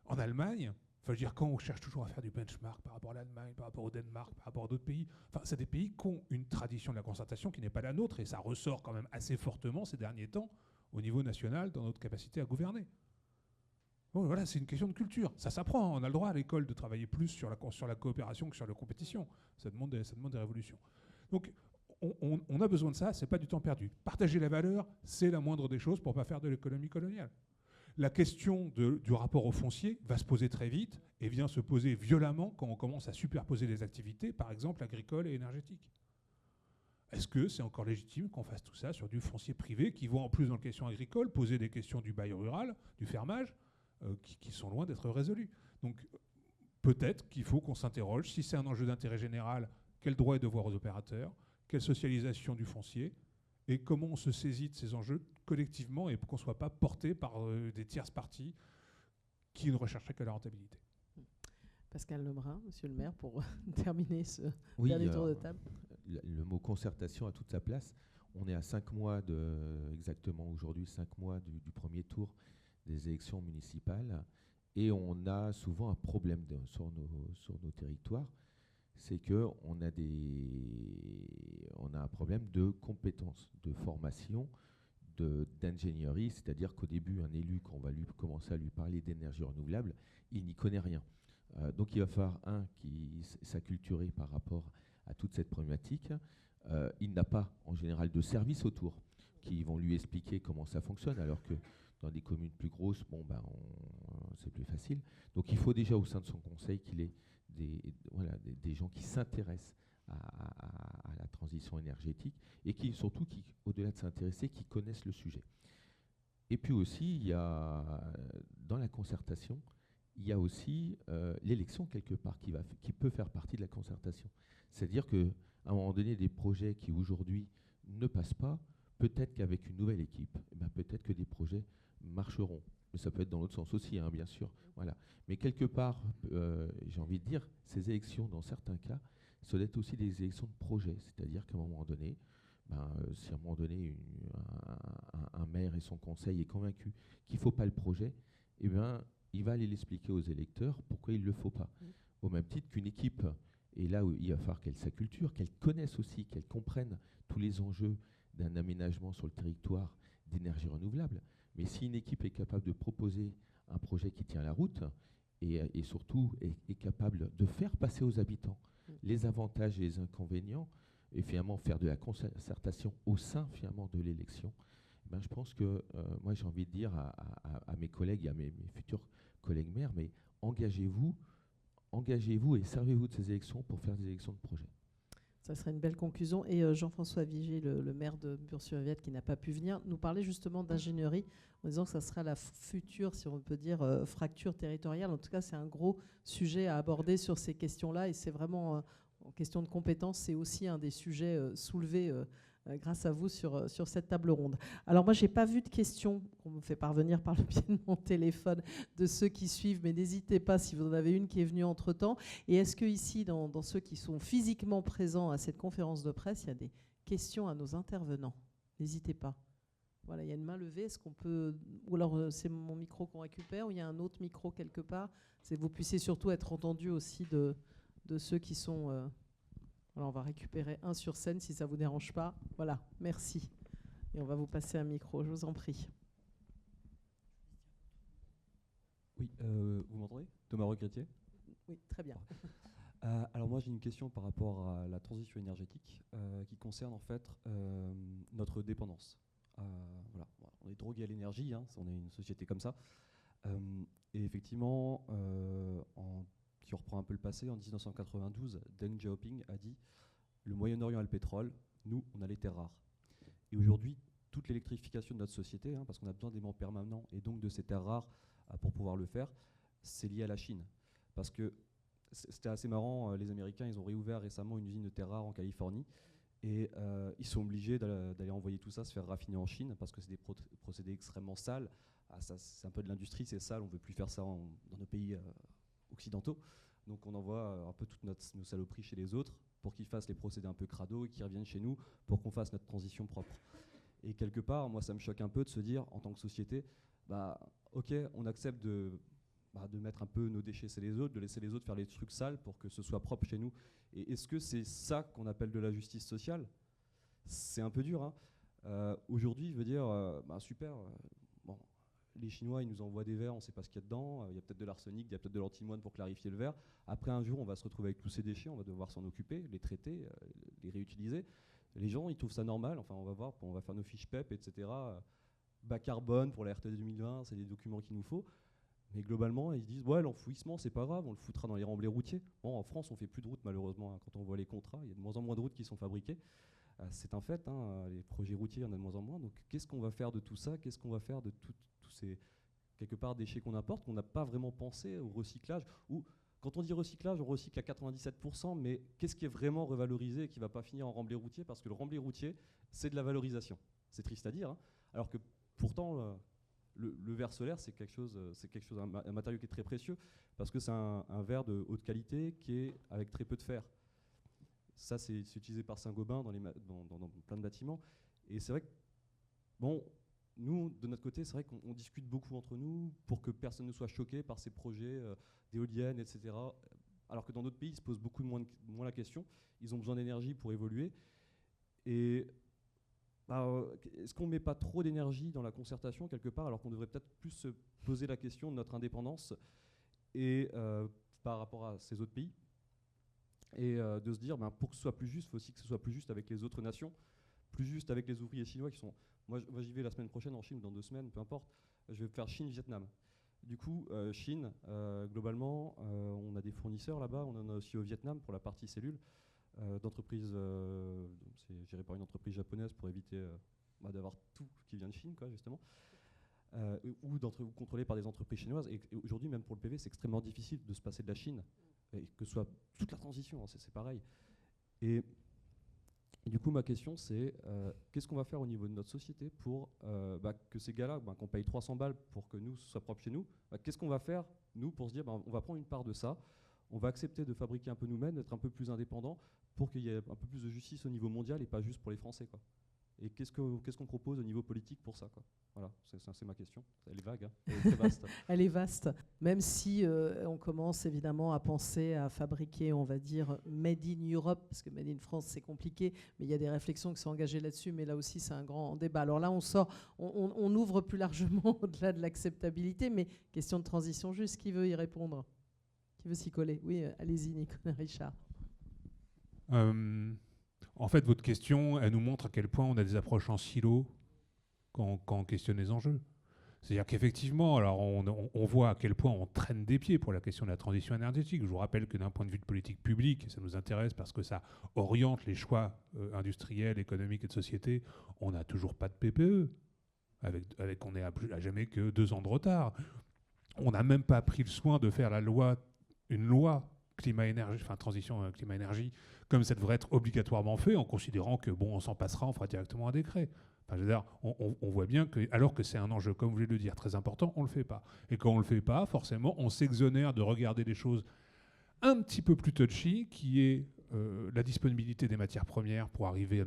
En Allemagne, enfin, je veux dire, quand on cherche toujours à faire du benchmark par rapport à l'Allemagne, par rapport au Danemark, par rapport à d'autres pays, enfin, c'est des pays qui ont une tradition de la concertation qui n'est pas la nôtre, et ça ressort quand même assez fortement ces derniers temps au niveau national dans notre capacité à gouverner. Bon, voilà, c'est une question de culture. Ça s'apprend. On a le droit à l'école de travailler plus sur la coopération que sur la compétition. Ça demande des révolutions. Donc, on a besoin de ça. C'est pas du temps perdu. Partager la valeur, c'est la moindre des choses pour pas faire de l'économie coloniale. La question du rapport au foncier va se poser très vite et vient se poser violemment quand on commence à superposer les activités, par exemple agricoles et énergétiques. Est-ce que c'est encore légitime qu'on fasse tout ça sur du foncier privé qui va en plus dans la question agricole poser des questions du bail rural, du fermage, qui sont loin d'être résolues. Donc peut-être qu'il faut qu'on s'interroge, si c'est un enjeu d'intérêt général, quel droit et devoir aux opérateurs, quelle socialisation du foncier, et comment on se saisit de ces enjeux collectivement et qu'on ne soit pas porté par des tierces parties qui ne rechercheraient que la rentabilité.
Pascal Lebrun, monsieur le maire, pour terminer ce dernier tour de table.
Le mot concertation a toute sa place. On est à 5 mois exactement aujourd'hui, 5 mois du premier tour des élections municipales, et on a souvent un problème sur nos territoires, c'est qu'on a un problème de compétences, de formation, d'ingénierie, c'est-à-dire qu'au début, un élu, quand on va commencer à lui parler d'énergie renouvelable, il n'y connaît rien. Donc il va falloir, qui s'acculturer par rapport à toute cette problématique. Il n'a pas, en général, de services autour qui vont lui expliquer comment ça fonctionne, alors que dans des communes plus grosses, c'est plus facile. Donc il faut déjà au sein de son conseil qu'il ait des gens qui s'intéressent à la transition énergétique et qui, surtout, au-delà de s'intéresser, qui connaissent le sujet. Et puis aussi, il y a, dans la concertation, il y a aussi l'élection quelque part qui peut faire partie de la concertation. C'est-à-dire qu'à un moment donné, des projets qui aujourd'hui ne passent pas, peut-être qu'avec une nouvelle équipe, peut-être que des projets marcheront. Mais ça peut être dans l'autre sens aussi, hein, bien sûr. Voilà. Mais quelque part, j'ai envie de dire, ces élections, dans certains cas, ça doit être aussi des élections de projet. C'est-à-dire qu'à un moment donné, si à un moment donné, un maire et son conseil est convaincu qu'il ne faut pas le projet, eh bien, il va aller l'expliquer aux électeurs pourquoi il ne le faut pas. Au même titre qu'une équipe, et là où il va falloir qu'elle s'acculture, qu'elle connaisse aussi, qu'elle comprenne tous les enjeux d'un aménagement sur le territoire d'énergie renouvelable. Mais si une équipe est capable de proposer un projet qui tient la route et surtout est capable de faire passer aux habitants les avantages et les inconvénients et finalement faire de la concertation au sein finalement de l'élection, je pense que moi j'ai envie de dire à mes collègues et à mes futurs collègues maires, mais engagez-vous et servez-vous de ces élections pour faire des élections de projet.
Ça serait une belle conclusion. Et Jean-François Vigier, le maire de Mur-sur-Yvette, qui n'a pas pu venir, nous parlait justement d'ingénierie, en disant que ça sera la future, si on peut dire, fracture territoriale. En tout cas, c'est un gros sujet à aborder sur ces questions-là. Et c'est vraiment, en question de compétences, c'est aussi un des sujets soulevés grâce à vous sur cette table ronde. Alors moi, je n'ai pas vu de questions qu'on me fait parvenir par le biais de mon téléphone de ceux qui suivent, mais n'hésitez pas si vous en avez une qui est venue entre-temps. Et est-ce que ici, dans ceux qui sont physiquement présents à cette conférence de presse, il y a des questions à nos intervenants? N'hésitez pas. Voilà, il y a une main levée. Est-ce qu'on peut... Ou alors c'est mon micro qu'on récupère, ou il y a un autre micro quelque part? C'est que vous puissiez surtout être entendu aussi de ceux qui sont... Alors on va récupérer un sur scène si ça ne vous dérange pas. Voilà, merci. Et on va vous passer un micro, je vous en prie.
Oui, vous m'entendez? Thomas Recretier.
Oui, très bien.
Alors moi j'ai une question par rapport à la transition énergétique qui concerne en fait notre dépendance. Voilà. On est drogué à l'énergie, hein, on est une société comme ça. Et effectivement, si on reprend un peu le passé, en 1992, Deng Xiaoping a dit « Le Moyen-Orient a le pétrole, nous, on a les terres rares ». Et aujourd'hui, toute l'électrification de notre société, hein, parce qu'on a besoin d'aimants permanents et donc de ces terres rares pour pouvoir le faire, c'est lié à la Chine. Parce que c'était assez marrant, les Américains, ils ont réouvert récemment une usine de terres rares en Californie et ils sont obligés d'aller envoyer tout ça se faire raffiner en Chine parce que c'est des procédés extrêmement sales. C'est un peu de l'industrie, c'est sale, on ne veut plus faire ça dans nos pays occidentaux. Donc on envoie un peu toutes nos saloperies chez les autres pour qu'ils fassent les procédés un peu crado et qu'ils reviennent chez nous pour qu'on fasse notre transition propre. Et quelque part, moi ça me choque un peu de se dire, en tant que société, ok, on accepte de mettre un peu nos déchets chez les autres, de laisser les autres faire les trucs sales pour que ce soit propre chez nous. Et est-ce que c'est ça qu'on appelle de la justice sociale? C'est un peu dur. Hein. Aujourd'hui, je veux dire, super, les Chinois, ils nous envoient des verres, on ne sait pas ce qu'il y a dedans, il y a peut-être de l'arsenic, il y a peut-être de l'antimoine pour clarifier le verre. Après un jour, on va se retrouver avec tous ces déchets, on va devoir s'en occuper, les traiter, les réutiliser. Les gens, ils trouvent ça normal, enfin on va voir, on va faire nos fiches PEP, etc. Bas carbone pour la RTE 2020, c'est des documents qu'il nous faut. Mais globalement, ils se disent, ouais, l'enfouissement, c'est pas grave, on le foutra dans les remblais routiers. Bon, en France, on fait plus de routes, malheureusement, hein, quand on voit les contrats, il y a de moins en moins de routes qui sont fabriquées. C'est un fait, hein, les projets routiers, il y en a de moins en moins. Donc, qu'est-ce qu'on va faire de tout ça? Qu'est-ce qu'on va faire de tous ces, quelque part, déchets qu'on importe, qu'on n'a pas vraiment pensé au recyclage? Ou, quand on dit recyclage, on recycle à 97%, mais qu'est-ce qui est vraiment revalorisé et qui ne va pas finir en remblai routier? Parce que le remblai routier, c'est de la valorisation. C'est triste à dire, hein, alors que pourtant... Le verre solaire, c'est quelque chose, un matériau qui est très précieux parce que c'est un verre de haute qualité qui est avec très peu de fer. Ça, c'est utilisé par Saint-Gobain dans plein de bâtiments. Et c'est vrai que, bon, nous, de notre côté, c'est vrai qu'on discute beaucoup entre nous pour que personne ne soit choqué par ces projets d'éoliennes, etc. Alors que dans d'autres pays, ils se posent beaucoup moins la question. Ils ont besoin d'énergie pour évoluer. Et... est-ce qu'on ne met pas trop d'énergie dans la concertation quelque part alors qu'on devrait peut-être plus se poser la question de notre indépendance et par rapport à ces autres pays et de se dire pour que ce soit plus juste, il faut aussi que ce soit plus juste avec les autres nations, plus juste avec les ouvriers chinois qui sont... Moi j'y vais la semaine prochaine en Chine ou dans 2 semaines, peu importe, je vais faire Chine-Vietnam. Du coup, Chine, globalement, on a des fournisseurs là-bas, on en a aussi au Vietnam pour la partie cellules, d'entreprises, c'est géré par une entreprise japonaise pour éviter d'avoir tout qui vient de Chine, quoi, justement, ou contrôlé par des entreprises chinoises. Et aujourd'hui, même pour le PV, c'est extrêmement difficile de se passer de la Chine, et que ce soit toute la transition, hein, c'est pareil. Et du coup, ma question, c'est qu'est-ce qu'on va faire au niveau de notre société pour que ces gars-là, qu'on paye 300 balles pour que nous, ce soit propre chez nous, qu'est-ce qu'on va faire, nous, pour se dire, on va prendre une part de ça, on va accepter de fabriquer un peu nous-mêmes, d'être un peu plus indépendants, pour qu'il y ait un peu plus de justice au niveau mondial et pas juste pour les Français, quoi. Et qu'est-ce qu'on propose au niveau politique pour ça, quoi. Voilà, c'est ma question. Elle est vague, hein. Elle est très vaste.
Elle est vaste, même si on commence évidemment à penser à fabriquer, on va dire, Made in Europe, parce que Made in France, c'est compliqué, mais il y a des réflexions qui sont engagées là-dessus, mais là aussi, c'est un grand débat. Alors là, on ouvre plus largement au-delà de l'acceptabilité, mais question de transition juste, qui veut y répondre? Qui veut s'y coller? Oui, allez-y, Nicolas, Richard.
En fait, votre question, elle nous montre à quel point on a des approches en silo quand on questionne les enjeux. C'est-à-dire qu'effectivement, alors on voit à quel point on traîne des pieds pour la question de la transition énergétique. Je vous rappelle que d'un point de vue de politique publique, ça nous intéresse parce que ça oriente les choix industriels, économiques et de société, on n'a toujours pas de PPE. On est à jamais que 2 ans de retard. On n'a même pas pris le soin de faire une loi climat-énergie, enfin transition climat-énergie, comme ça devrait être obligatoirement fait, en considérant que bon, on s'en passera, on fera directement un décret. Enfin, je veux dire, on voit bien que, alors que c'est un enjeu, comme vous voulez le dire, très important, on ne le fait pas. Et quand on ne le fait pas, forcément, on s'exonère de regarder les choses un petit peu plus touchy, qui est la disponibilité des matières premières pour arriver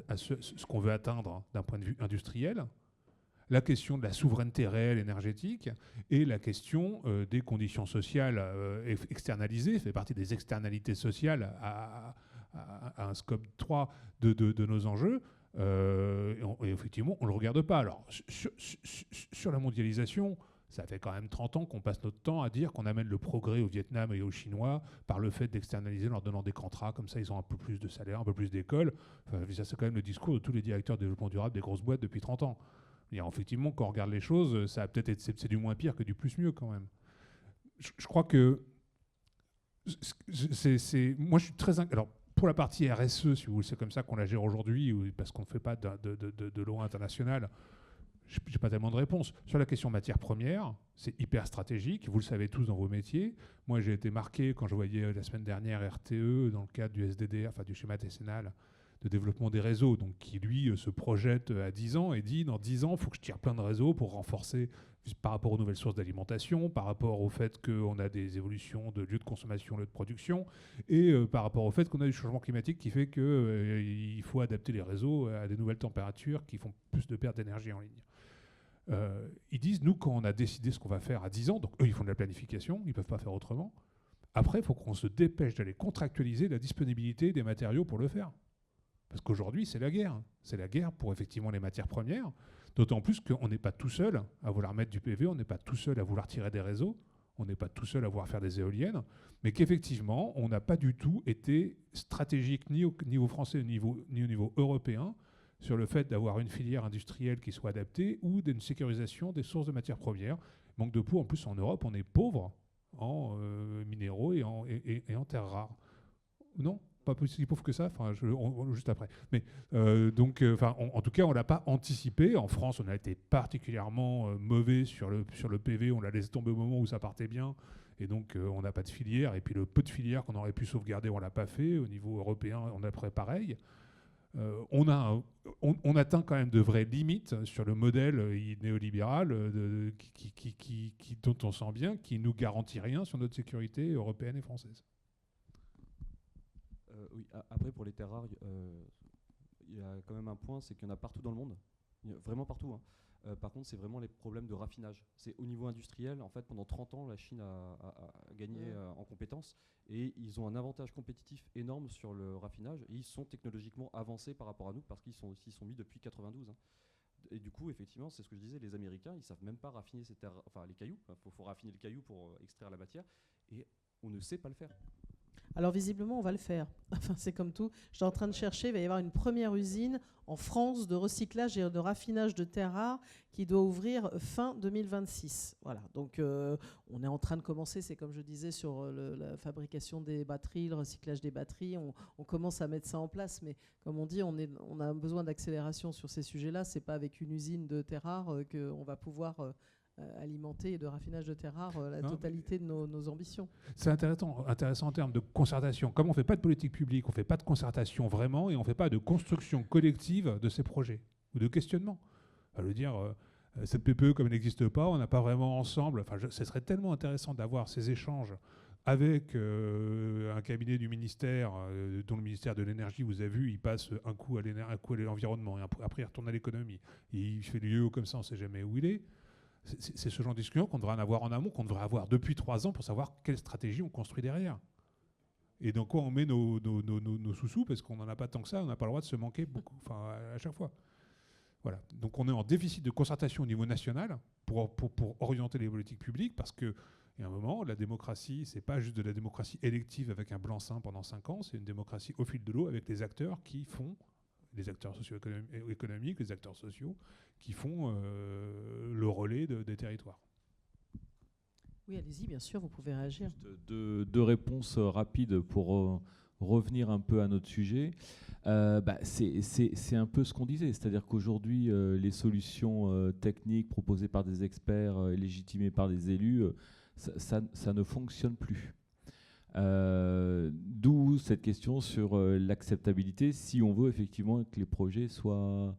à ce qu'on veut atteindre d'un point de vue industriel, la question de la souveraineté réelle énergétique et la question des conditions sociales externalisées, fait partie des externalités sociales à un scope 3 de nos enjeux. Et effectivement, on ne le regarde pas. Alors, sur la mondialisation, ça fait quand même 30 ans qu'on passe notre temps à dire qu'on amène le progrès au Vietnam et aux Chinois par le fait d'externaliser en leur donnant des contrats, comme ça ils ont un peu plus de salaire, un peu plus d'école. Enfin, ça, c'est quand même le discours de tous les directeurs de développement durable des grosses boîtes depuis 30 ans. Et effectivement, quand on regarde les choses, ça a peut-être été, c'est du moins pire que du plus mieux quand même. Je crois que moi je suis très alors pour la partie RSE, si vous voulez, c'est comme ça qu'on la gère aujourd'hui, parce qu'on ne fait pas de loi internationale. Je n'ai pas tellement de réponse. Sur la question matières premières, c'est hyper stratégique. Vous le savez tous dans vos métiers. Moi, j'ai été marqué quand je voyais la semaine dernière RTE dans le cadre du SDD, enfin du schéma décennal de développement des réseaux, donc qui lui se projette à 10 ans et dit dans 10 ans, il faut que je tire plein de réseaux pour renforcer par rapport aux nouvelles sources d'alimentation, par rapport au fait qu'on a des évolutions de lieux de consommation, lieux de production, et par rapport au fait qu'on a du changement climatique qui fait qu'il faut adapter les réseaux à des nouvelles températures qui font plus de pertes d'énergie en ligne. Ils disent, nous, quand on a décidé ce qu'on va faire à 10 ans, donc eux, ils font de la planification, ils ne peuvent pas faire autrement, après, il faut qu'on se dépêche d'aller contractualiser la disponibilité des matériaux pour le faire. Parce qu'aujourd'hui, c'est la guerre. C'est la guerre pour effectivement les matières premières. D'autant plus qu'on n'est pas tout seul à vouloir mettre du PV, on n'est pas tout seul à vouloir tirer des réseaux, on n'est pas tout seul à vouloir faire des éoliennes, mais qu'effectivement, on n'a pas du tout été stratégique ni au niveau français ni au niveau européen sur le fait d'avoir une filière industrielle qui soit adaptée ou d'une sécurisation des sources de matières premières. Manque de peau, en plus en Europe, on est pauvre en minéraux et en terres rares. Non ? Pas si pauvre que ça, juste après. Mais en tout cas, on ne l'a pas anticipé. En France, on a été particulièrement mauvais sur le PV. On l'a laissé tomber au moment où ça partait bien. Et donc, on n'a pas de filière. Et puis, le peu de filières qu'on aurait pu sauvegarder, on ne l'a pas fait. Au niveau européen, on a fait pareil. On atteint quand même de vraies limites sur le modèle néolibéral dont on sent bien qu'il ne nous garantit rien sur notre sécurité européenne et française.
Oui, après pour les terres rares, il y a quand même un point, c'est qu'il y en a partout dans le monde, vraiment partout. Hein. Par contre, c'est vraiment les problèmes de raffinage. C'est au niveau industriel, en fait, pendant 30 ans, la Chine a gagné en compétences et ils ont un avantage compétitif énorme sur le raffinage et ils sont technologiquement avancés par rapport à nous parce qu'ils sont mis depuis 92. Hein. Et du coup, effectivement, c'est ce que je disais, les Américains, ils savent même pas raffiner ces terres, enfin les cailloux. Faut raffiner le caillou pour extraire la matière et on ne sait pas le faire.
Alors visiblement, on va le faire. Enfin, c'est comme tout. Je suis en train de chercher, il va y avoir une première usine en France de recyclage et de raffinage de terres rares qui doit ouvrir fin 2026. Voilà, donc on est en train de commencer, c'est comme je disais, sur la fabrication des batteries, le recyclage des batteries. On commence à mettre ça en place, mais comme on dit, on a besoin d'accélération sur ces sujets-là. C'est pas avec une usine de terres rares qu'on va pouvoir alimenter et de raffinage de terres rares la totalité de nos ambitions.
C'est intéressant en termes de concertation. Comme on ne fait pas de politique publique, on ne fait pas de concertation vraiment, et on ne fait pas de construction collective de ces projets, ou de questionnement. Je veux dire, cette PPE, comme elle n'existe pas, on n'a pas vraiment ensemble... Enfin, ce serait tellement intéressant d'avoir ces échanges avec un cabinet du ministère, dont le ministère de l'énergie, vous avez vu, il passe un coup à l'environnement, et après il retourne à l'économie. Il fait des lieux comme ça, on ne sait jamais où il est. C'est ce genre de discussion qu'on devrait en avoir en amont, qu'on devrait avoir depuis 3 ans pour savoir quelle stratégie on construit derrière. Et dans quoi on met nos sous-sous, parce qu'on n'en a pas tant que ça, on n'a pas le droit de se manquer beaucoup, enfin, à chaque fois. Voilà. Donc on est en déficit de concertation au niveau national pour orienter les politiques publiques, parce qu'il y a un moment, la démocratie, c'est pas juste de la démocratie élective avec un blanc-seing pendant 5 ans, c'est une démocratie au fil de l'eau avec les acteurs qui font, les acteurs socio-économiques, les acteurs sociaux, qui font le relais des territoires.
Oui, allez-y, bien sûr, vous pouvez réagir.
Juste deux réponses rapides pour revenir un peu à notre sujet. C'est un peu ce qu'on disait, c'est-à-dire qu'aujourd'hui, les solutions techniques proposées par des experts, légitimées par des élus, ça ne fonctionne plus. D'où cette question sur l'acceptabilité, si on veut effectivement que les projets soient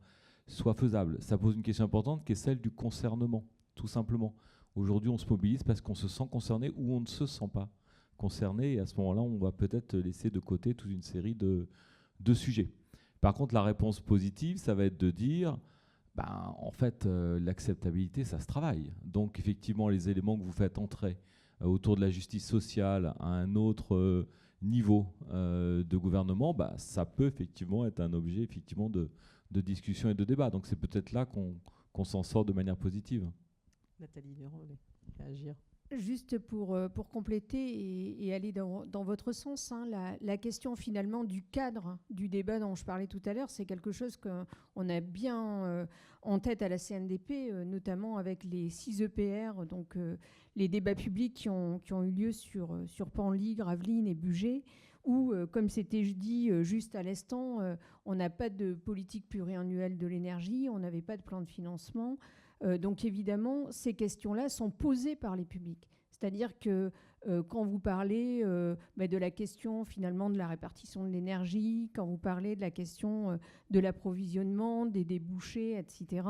faisables. Ça pose une question importante qui est celle du concernement, tout simplement. Aujourd'hui, on se mobilise parce qu'on se sent concerné ou on ne se sent pas concerné, et à ce moment-là, on va peut-être laisser de côté toute une série de sujets. Par contre, la réponse positive, ça va être de dire, en fait, l'acceptabilité, ça se travaille. Donc, effectivement, les éléments que vous faites entrer autour de la justice sociale à un autre niveau de gouvernement, ça peut effectivement être un objet effectivement de discussion et de débat. Donc c'est peut-être là qu'on s'en sort de manière positive.
Nathalie Léron, vous voulez réagir ?
Juste pour compléter et aller dans votre sens, la question finalement du cadre du débat dont je parlais tout à l'heure, c'est quelque chose qu'on a bien en tête à la CNDP, notamment avec les 6 EPR, donc les débats publics qui ont eu lieu sur Penly, Gravelines et Bugey, où, comme c'était dit juste à l'instant, on n'a pas de politique pluriannuelle de l'énergie, on n'avait pas de plan de financement. Donc évidemment, ces questions-là sont posées par les publics. C'est-à-dire que quand vous parlez de la question finalement de la répartition de l'énergie, quand vous parlez de la question de l'approvisionnement, des débouchés, etc.,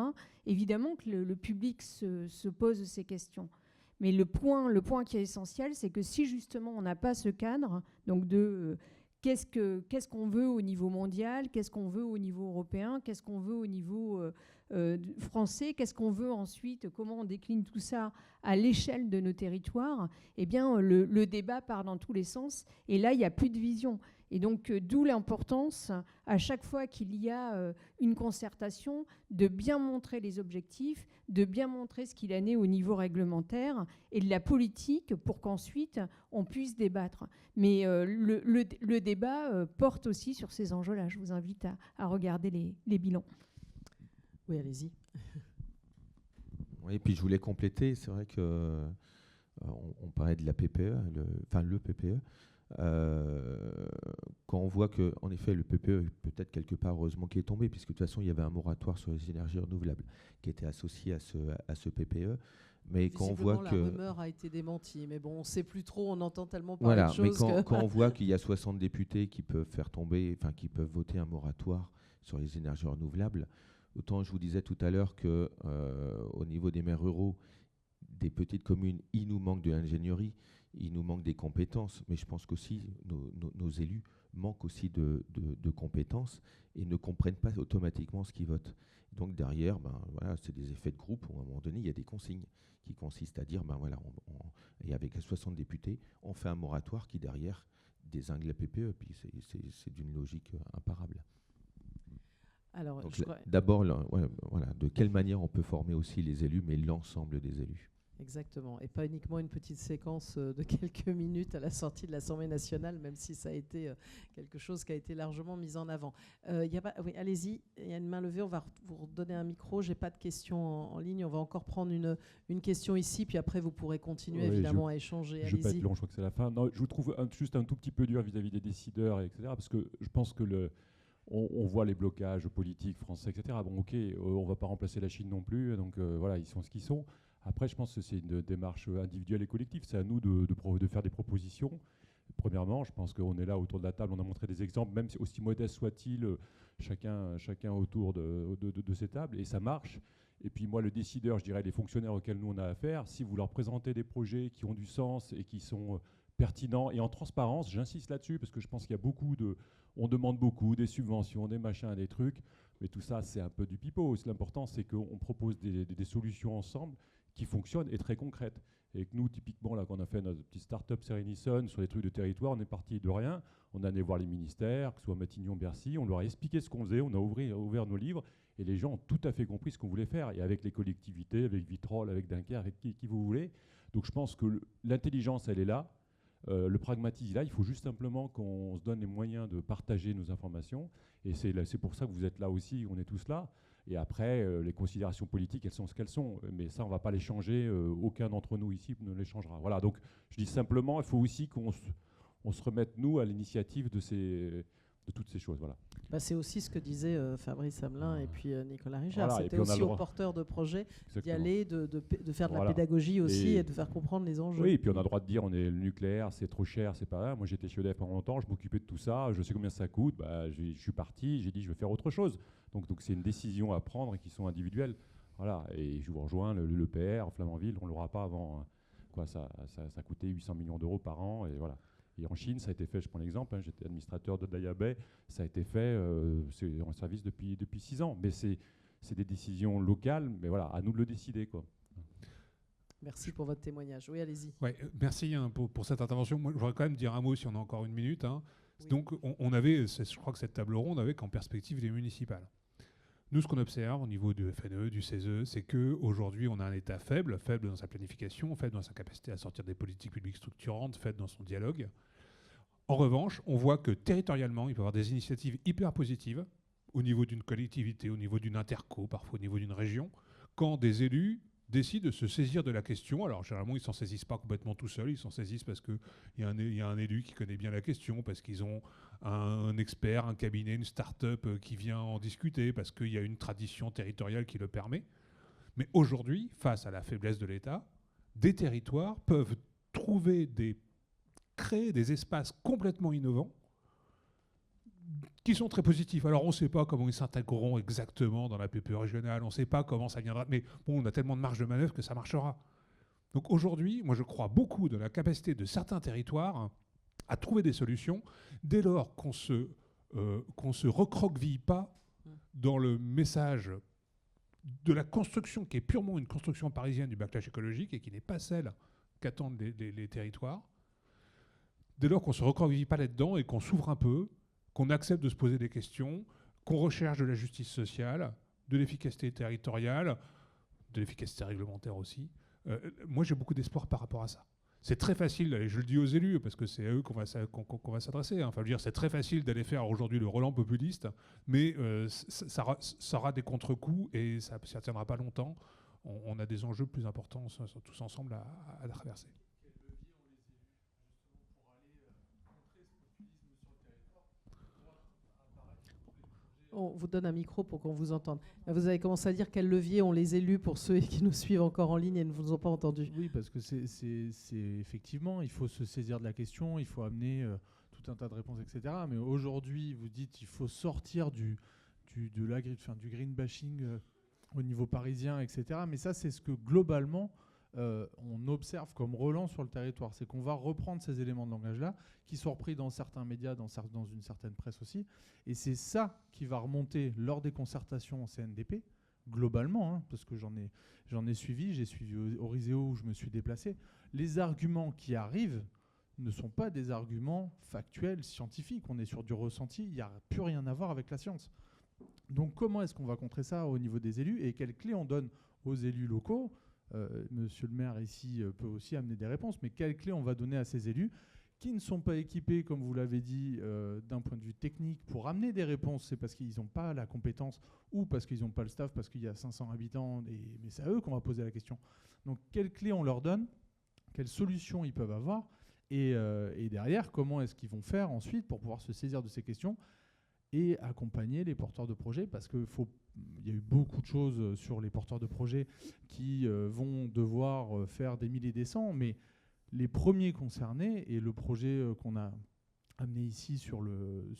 évidemment que le public se pose ces questions. Mais le point qui est essentiel, c'est que si justement on n'a pas ce cadre, donc de qu'est-ce qu'on veut au niveau mondial, qu'est-ce qu'on veut au niveau européen, qu'est-ce qu'on veut au niveau français, qu'est-ce qu'on veut ensuite, comment on décline tout ça à l'échelle de nos territoires, eh bien le débat part dans tous les sens, et là il n'y a plus de vision. Et donc d'où l'importance, à chaque fois qu'il y a une concertation, de bien montrer les objectifs, de bien montrer ce qu'il en est au niveau réglementaire et de la politique pour qu'ensuite on puisse débattre. Mais le débat porte aussi sur ces enjeux-là. Je vous invite à regarder les bilans.
Oui, allez-y.
Oui, et puis je voulais compléter, c'est vrai que on parlait de la PPE, le PPE. Quand on voit que, en effet, le PPE, peut-être quelque part, heureusement qu'il est tombé, puisque de toute façon, il y avait un moratoire sur les énergies renouvelables qui était associé à ce PPE. Mais quand on voit que
la rumeur a été démentie, mais bon, on ne sait plus trop, on entend tellement parler de choses.
Mais quand on voit qu'il y a 60 députés qui peuvent faire tomber, enfin qui peuvent voter un moratoire sur les énergies renouvelables, autant je vous disais tout à l'heure que au niveau des maires ruraux, des petites communes, il nous manque de l'ingénierie, il nous manque des compétences, mais je pense qu'aussi nos élus manquent aussi de compétences et ne comprennent pas automatiquement ce qu'ils votent. Donc derrière, c'est des effets de groupe où à un moment donné, il y a des consignes qui consistent à dire, et avec 60 députés, on fait un moratoire qui derrière dézingue la PPE, puis c'est d'une logique imparable.
Alors,
d'abord, de quelle manière on peut former aussi les élus, mais l'ensemble des élus.
Exactement, et pas uniquement une petite séquence de quelques minutes à la sortie de l'Assemblée nationale, même si ça a été quelque chose qui a été largement mis en avant. Oui, allez-y, il y a une main levée, on va vous redonner un micro. J'ai pas de questions en ligne, on va encore prendre une question ici, puis après vous pourrez continuer évidemment à échanger.
Je ne vais pas être long, je crois que c'est la fin. Non, je vous trouve juste un tout petit peu dur vis-à-vis des décideurs, etc. Parce que je pense que on voit les blocages politiques français, etc. Bon, ok, on ne va pas remplacer la Chine non plus, donc voilà, ils sont ce qu'ils sont. Après, je pense que c'est une démarche individuelle et collective. C'est à nous de faire des propositions. Premièrement, je pense qu'on est là autour de la table, on a montré des exemples, même aussi modestes soient-ils, chacun autour de ces tables, et ça marche. Et puis moi, le décideur, je dirais, les fonctionnaires auxquels nous on a affaire, si vous leur présentez des projets qui ont du sens et qui sont pertinents et en transparence, j'insiste là-dessus, parce que je pense qu'il y a on demande beaucoup, des subventions, des machins, des trucs, mais tout ça, c'est un peu du pipeau. L'important, c'est qu'on propose des solutions ensemble qui fonctionnent et très concrètes. Et que nous, typiquement, là, quand on a fait notre petite start-up Serenison sur les trucs de territoire, on est parti de rien. On allait voir les ministères, que ce soit Matignon, Bercy, on leur a expliqué ce qu'on faisait, on a ouvert nos livres, et les gens ont tout à fait compris ce qu'on voulait faire. Et avec les collectivités, avec Vitrolles, avec Dunkerque, avec qui vous voulez. Donc je pense que l'intelligence, elle est là. Le pragmatisme est là. Il faut juste simplement qu'on se donne les moyens de partager nos informations. Et c'est pour ça que vous êtes là aussi, on est tous là. Et après, les considérations politiques, elles sont ce qu'elles sont. Mais ça, on ne va pas les changer. Aucun d'entre nous ici ne les changera. Voilà, donc je dis simplement, il faut aussi qu'on se remette, nous, à l'initiative de toutes ces choses. Voilà.
C'est aussi ce que disaient Fabrice Hamelin et puis Nicolas Richard.
Voilà,
c'était aussi aux porteurs de projets d'y aller, de faire de la pédagogie aussi et de faire comprendre les enjeux.
Oui, et puis on a le droit de dire le nucléaire, c'est trop cher, c'est pas vrai. Moi, j'étais chez EDF pendant longtemps, je m'occupais de tout ça, je sais combien ça coûte. Je suis parti, j'ai dit je vais faire autre chose. Donc c'est une décision à prendre et qui sont individuelles. Voilà, et je vous rejoins, l'EPR, Flamanville, on ne l'aura pas avant. Ça coûtait 800 millions d'euros par an, et voilà. Et en Chine, ça a été fait, je prends l'exemple, j'étais administrateur de Daya Bay, ça a été fait, c'est en service depuis 6 ans. Mais c'est des décisions locales, mais voilà, à nous de le décider, quoi.
Merci pour votre témoignage. Oui, allez-y.
Ouais, merci pour cette intervention. Moi, je voudrais quand même dire un mot si on a encore une minute. Oui. Donc, on avait, je crois que cette table ronde avait qu'en perspective les municipales. Nous, ce qu'on observe au niveau du FNE, du CESE, c'est qu'aujourd'hui, on a un État faible dans sa planification, faible dans sa capacité à sortir des politiques publiques structurantes, faible dans son dialogue. En revanche, on voit que territorialement, il peut y avoir des initiatives hyper positives au niveau d'une collectivité, au niveau d'une interco, parfois au niveau d'une région, quand des élus décident de se saisir de la question. Alors, généralement, ils ne s'en saisissent pas complètement tout seuls, ils s'en saisissent parce qu'il y a un élu qui connaît bien la question, parce qu'ils ont un expert, un cabinet, une start-up qui vient en discuter, parce qu'il y a une tradition territoriale qui le permet. Mais aujourd'hui, face à la faiblesse de l'État, des territoires peuvent créer des espaces complètement innovants qui sont très positifs. Alors, on ne sait pas comment ils s'intégreront exactement dans la PPE régionale, on ne sait pas comment ça viendra, mais bon, on a tellement de marge de manœuvre que ça marchera. Donc aujourd'hui, moi, je crois beaucoup dans la capacité de certains territoires à trouver des solutions dès lors qu'on se recroqueville pas dans le message de la construction qui est purement une construction parisienne du backlash écologique et qui n'est pas celle qu'attendent les territoires. Dès lors qu'on ne se recroqueville pas là-dedans et qu'on s'ouvre un peu, qu'on accepte de se poser des questions, qu'on recherche de la justice sociale, de l'efficacité territoriale, de l'efficacité réglementaire aussi. Moi, j'ai beaucoup d'espoir par rapport à ça. C'est très facile, et je le dis aux élus, parce que c'est à eux qu'on va s'adresser. Enfin, je veux dire, c'est très facile d'aller faire aujourd'hui le Roland populiste, mais ça aura des contre-coups et ça ne tiendra pas longtemps. On a des enjeux plus importants tous ensemble à traverser.
On vous donne un micro pour qu'on vous entende. Vous avez commencé à dire quels leviers ont les élus pour ceux qui nous suivent encore en ligne et ne vous ont pas entendu.
Oui, parce que c'est effectivement, il faut se saisir de la question, il faut amener tout un tas de réponses, etc. Mais aujourd'hui, vous dites qu'il faut sortir du green bashing au niveau parisien, etc. Mais ça, c'est ce que globalement, on observe comme relance sur le territoire. C'est qu'on va reprendre ces éléments de langage-là, qui sont repris dans certains médias, dans une certaine presse aussi. Et c'est ça qui va remonter lors des concertations en CNDP, globalement, parce que j'en ai suivi, j'ai suivi Oriseo où je me suis déplacé. Les arguments qui arrivent ne sont pas des arguments factuels, scientifiques. On est sur du ressenti, il n'y a plus rien à voir avec la science. Donc comment est-ce qu'on va contrer ça au niveau des élus et quelles clés on donne aux élus locaux Monsieur le maire ici peut aussi amener des réponses, mais quelles clés on va donner à ces élus qui ne sont pas équipés, comme vous l'avez dit, d'un point de vue technique pour amener des réponses? C'est parce qu'ils n'ont pas la compétence ou parce qu'ils n'ont pas le staff, parce qu'il y a 500 habitants, mais c'est à eux qu'on va poser la question. Donc quelles clés on leur donne, quelles solutions ils peuvent avoir, et derrière, comment est-ce qu'ils vont faire ensuite pour pouvoir se saisir de ces questions et accompagner les porteurs de projets, parce qu'il y a eu beaucoup de choses sur les porteurs de projets qui vont devoir faire des milliers et des cents, mais les premiers concernés, et le projet qu'on a amené ici sur les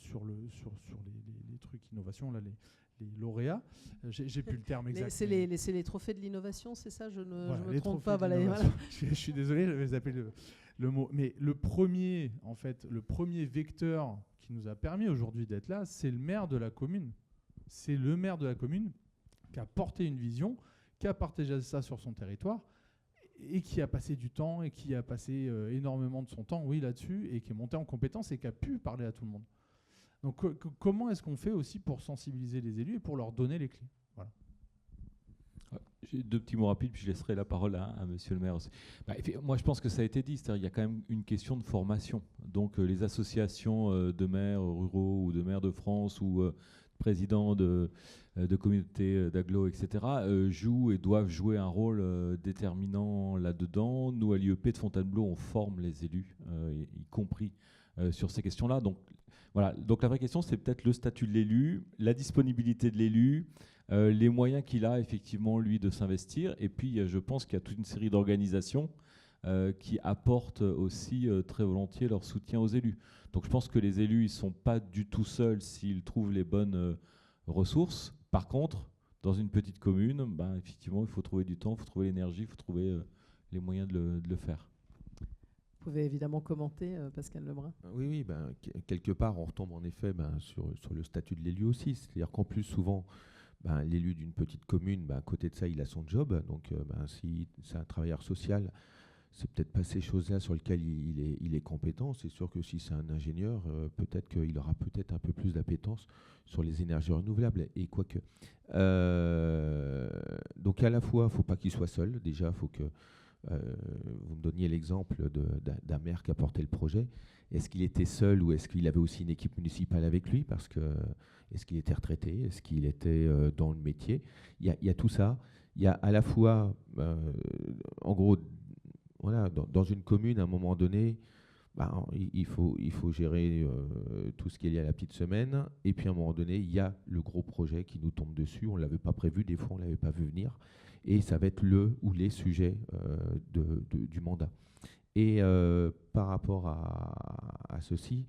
trucs innovation, là, les lauréats, j'ai plus le terme exact.
C'est les trophées de l'innovation, c'est ça? Je ne
Voilà,
me
les
trompe
trophées
pas.
de
Voilà.
l'innovation. Je suis désolé, j'avais zappé le mot. Mais le premier vecteur qui nous a permis aujourd'hui d'être là, c'est le maire de la commune. C'est le maire de la commune qui a porté une vision, qui a partagé ça sur son territoire, et qui a passé du temps, et qui a passé énormément de son temps, oui, là-dessus, et qui est monté en compétence et qui a pu parler à tout le monde. Donc comment est-ce qu'on fait aussi pour sensibiliser les élus et pour leur donner les clés? Voilà.
J'ai 2 petits mots rapides, puis je laisserai la parole à monsieur le maire aussi. Moi, je pense que ça a été dit, c'est-à-dire qu'il y a quand même une question de formation. Donc les associations de maires ruraux ou de maires de France ou présidents de communautés d'agglo, etc., jouent et doivent jouer un rôle déterminant là-dedans. Nous, à l'IEP de Fontainebleau, on forme les élus, y compris sur ces questions-là. Donc voilà. Donc la vraie question, c'est peut-être le statut de l'élu, la disponibilité de l'élu, les moyens qu'il a effectivement, lui, de s'investir. Et puis, je pense qu'il y a toute une série d'organisations qui apportent aussi très volontiers leur soutien aux élus. Donc je pense que les élus, ils ne sont pas du tout seuls s'ils trouvent les bonnes ressources. Par contre, dans une petite commune, effectivement, il faut trouver du temps, il faut trouver l'énergie, il faut trouver les moyens de le faire.
Vous pouvez évidemment commenter, Pascal Lebrun.
Oui, quelque part, on retombe en effet sur le statut de l'élu aussi. C'est-à-dire qu'en plus, souvent, l'élu d'une petite commune, à côté de ça, il a son job. Donc, si c'est un travailleur social, c'est peut-être pas ces choses-là sur lesquelles il est compétent. C'est sûr que si c'est un ingénieur, peut-être qu'il aura peut-être un peu plus d'appétence sur les énergies renouvelables. Et quoique. Donc, à la fois, il ne faut pas qu'il soit seul. Déjà, il faut que vous me donniez l'exemple d'un maire qui a porté le projet. Est-ce qu'il était seul ou est-ce qu'il avait aussi une équipe municipale avec lui? Parce que est-ce qu'il était retraité? Est-ce qu'il était dans le métier? Il y a tout ça. Il y a à la fois, en gros, voilà, dans une commune, à un moment donné, il faut gérer tout ce qui est lié à la petite semaine. Et puis, à un moment donné, il y a le gros projet qui nous tombe dessus. On ne l'avait pas prévu. Des fois, on ne l'avait pas vu venir. Et ça va être le ou les sujets du mandat. Et par rapport à ceci,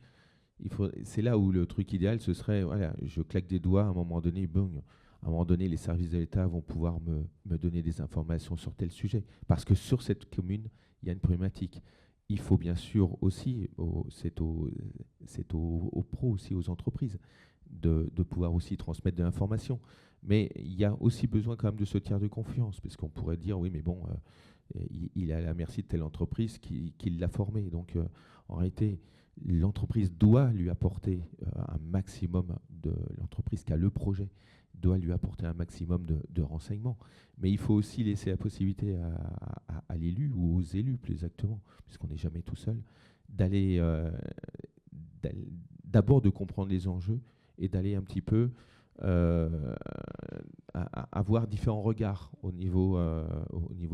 c'est là où le truc idéal, ce serait, voilà, je claque des doigts, à un moment donné, boum, à un moment donné, les services de l'État vont pouvoir me donner des informations sur tel sujet. Parce que sur cette commune, il y a une problématique. Il faut bien sûr aussi, c'est aux pros aussi, aux entreprises, de pouvoir aussi transmettre de l'information. Mais il y a aussi besoin quand même de ce tiers de confiance, parce qu'on pourrait dire, oui, mais bon, il est à la merci de telle entreprise qui l'a formé. Donc, en réalité, l'entreprise doit lui apporter un maximum l'entreprise qui a le projet doit lui apporter un maximum de renseignements. Mais il faut aussi laisser la possibilité à l'élu, ou aux élus plus exactement, puisqu'on n'est jamais tout seul, d'abord de comprendre les enjeux et d'aller un petit peu avoir différents regards au niveau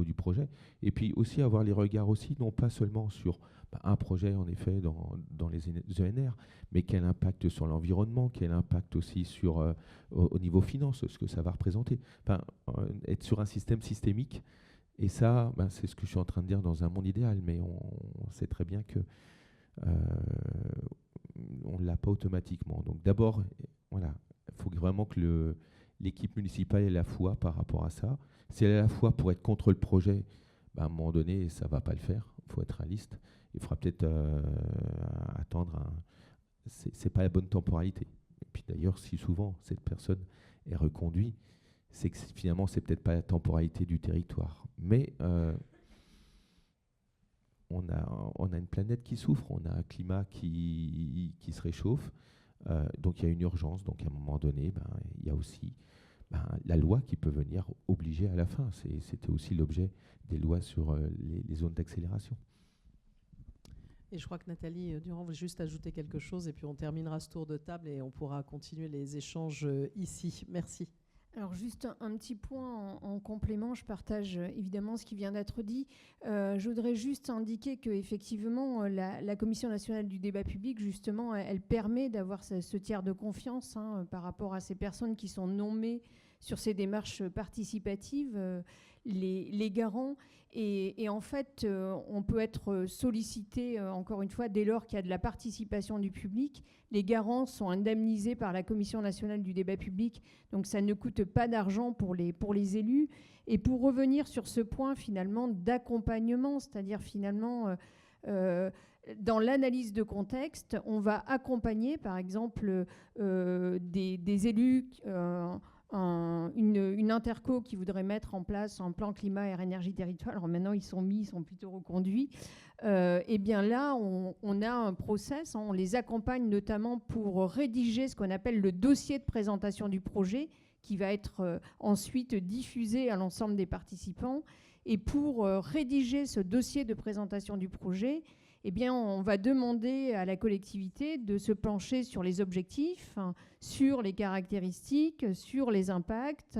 du projet, et puis aussi avoir les regards aussi, non pas seulement sur un projet en effet dans les ENR, mais quel impact sur l'environnement, quel impact aussi sur au niveau finance, ce que ça va représenter. Être sur un système systémique, et ça, c'est ce que je suis en train de dire dans un monde idéal, mais on sait très bien que on ne l'a pas automatiquement. Donc d'abord, voilà, il faut vraiment que l'équipe municipale ait la foi par rapport à ça. Si elle a la foi pour être contre le projet, à un moment donné, ça ne va pas le faire. Il faut être réaliste. Il faudra peut-être attendre. C'est pas la bonne temporalité. Et puis d'ailleurs, si souvent cette personne est reconduite, c'est que finalement, c'est peut-être pas la temporalité du territoire. Mais on a une planète qui souffre, on a un climat qui se réchauffe. Donc il y a une urgence. Donc à un moment donné, il y a aussi la loi qui peut venir obliger à la fin. C'était aussi l'objet des lois sur les zones d'accélération.
Et je crois que Nathalie Durand voulait juste ajouter quelque chose et puis on terminera ce tour de table et on pourra continuer les échanges ici. Merci.
Alors juste un petit point en complément, je partage évidemment ce qui vient d'être dit. Je voudrais juste indiquer qu'effectivement la Commission nationale du débat public, justement, elle permet d'avoir ce tiers de confiance par rapport à ces personnes qui sont nommées sur ces démarches participatives, les garants. Et en fait, on peut être sollicité, encore une fois, dès lors qu'il y a de la participation du public. Les garants sont indemnisés par la Commission nationale du débat public, donc ça ne coûte pas d'argent pour les élus. Et pour revenir sur ce point, finalement, d'accompagnement, c'est-à-dire finalement, dans l'analyse de contexte, on va accompagner, par exemple, des élus... une interco qui voudrait mettre en place un plan climat, air, énergie, territoire. Alors maintenant, ils sont plutôt reconduits. Et bien là, on a un process, on les accompagne notamment pour rédiger ce qu'on appelle le dossier de présentation du projet, qui va être ensuite diffusé à l'ensemble des participants. Et pour rédiger ce dossier de présentation du projet, eh bien, on va demander à la collectivité de se pencher sur les objectifs, sur les caractéristiques, sur les impacts.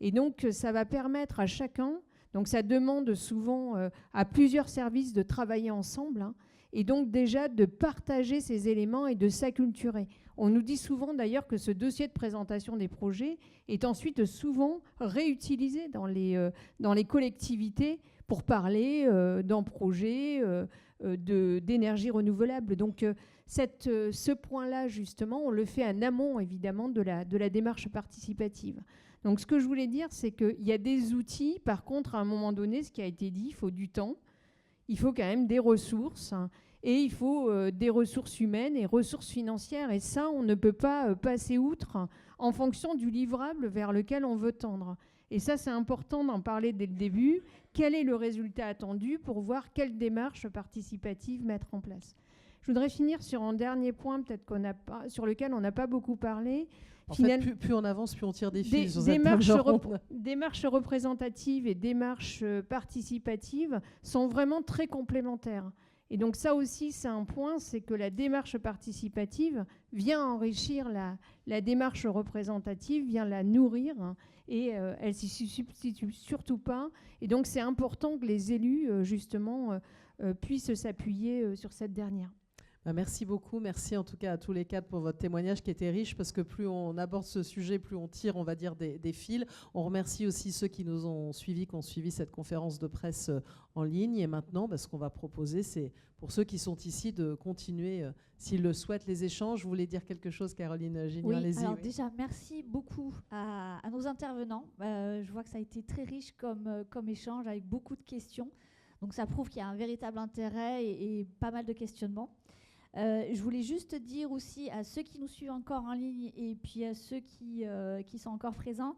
Et donc, ça va permettre à chacun, donc ça demande souvent à plusieurs services de travailler ensemble, et donc déjà de partager ces éléments et de s'acculturer. On nous dit souvent d'ailleurs que ce dossier de présentation des projets est ensuite souvent réutilisé dans les collectivités pour parler d'un projet d'énergie renouvelable. Donc ce point-là, justement, on le fait en amont, évidemment, de la démarche participative. Donc ce que je voulais dire, c'est qu'il y a des outils. Par contre, à un moment donné, ce qui a été dit, il faut du temps, il faut quand même des ressources, et il faut des ressources humaines et ressources financières. Et ça, on ne peut pas passer outre en fonction du livrable vers lequel on veut tendre. Et ça, c'est important d'en parler dès le début. Quel est le résultat attendu pour voir quelle démarche participative mettre en place? Je voudrais finir sur un dernier point, peut-être sur lequel on n'a pas beaucoup parlé.
En fait, plus on avance, plus on tire des fils.
Démarches représentatives et démarches participatives sont vraiment très complémentaires. Et donc ça aussi, c'est un point, c'est que la démarche participative vient enrichir la démarche représentative, vient la nourrir, et elle ne s'y substitue surtout pas. Et donc c'est important que les élus, justement, puissent s'appuyer sur cette dernière.
Merci beaucoup. Merci en tout cas à tous les quatre pour votre témoignage qui était riche, parce que plus on aborde ce sujet, plus on tire, on va dire, des fils. On remercie aussi ceux qui nous ont suivis, qui ont suivi cette conférence de presse en ligne. Et maintenant, ce qu'on va proposer, c'est pour ceux qui sont ici de continuer, s'ils le souhaitent, les échanges. Vous voulez dire quelque chose, Caroline Gignon?
Oui,
allez-y.
alors déjà, merci beaucoup à nos intervenants. Je vois que ça a été très riche comme échange, avec beaucoup de questions. Donc ça prouve qu'il y a un véritable intérêt et pas mal de questionnements. Je voulais juste dire aussi à ceux qui nous suivent encore en ligne et puis à ceux qui sont encore présents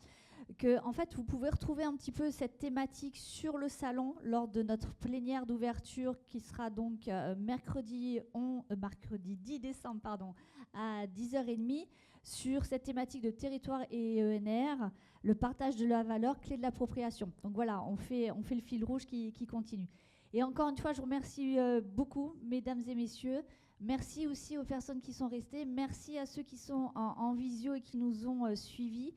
que en fait, vous pouvez retrouver un petit peu cette thématique sur le salon lors de notre plénière d'ouverture qui sera donc mercredi 10 décembre à 10h30 sur cette thématique de territoire et ENR, le partage de la valeur, clé de l'appropriation. Donc voilà, on fait le fil rouge qui continue. Et encore une fois, je vous remercie beaucoup, mesdames et messieurs. Merci aussi aux personnes qui sont restées. Merci à ceux qui sont en visio et qui nous ont suivis.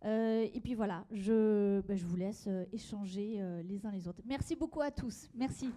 Et puis voilà, je vous laisse échanger les uns les autres. Merci beaucoup à tous. Merci.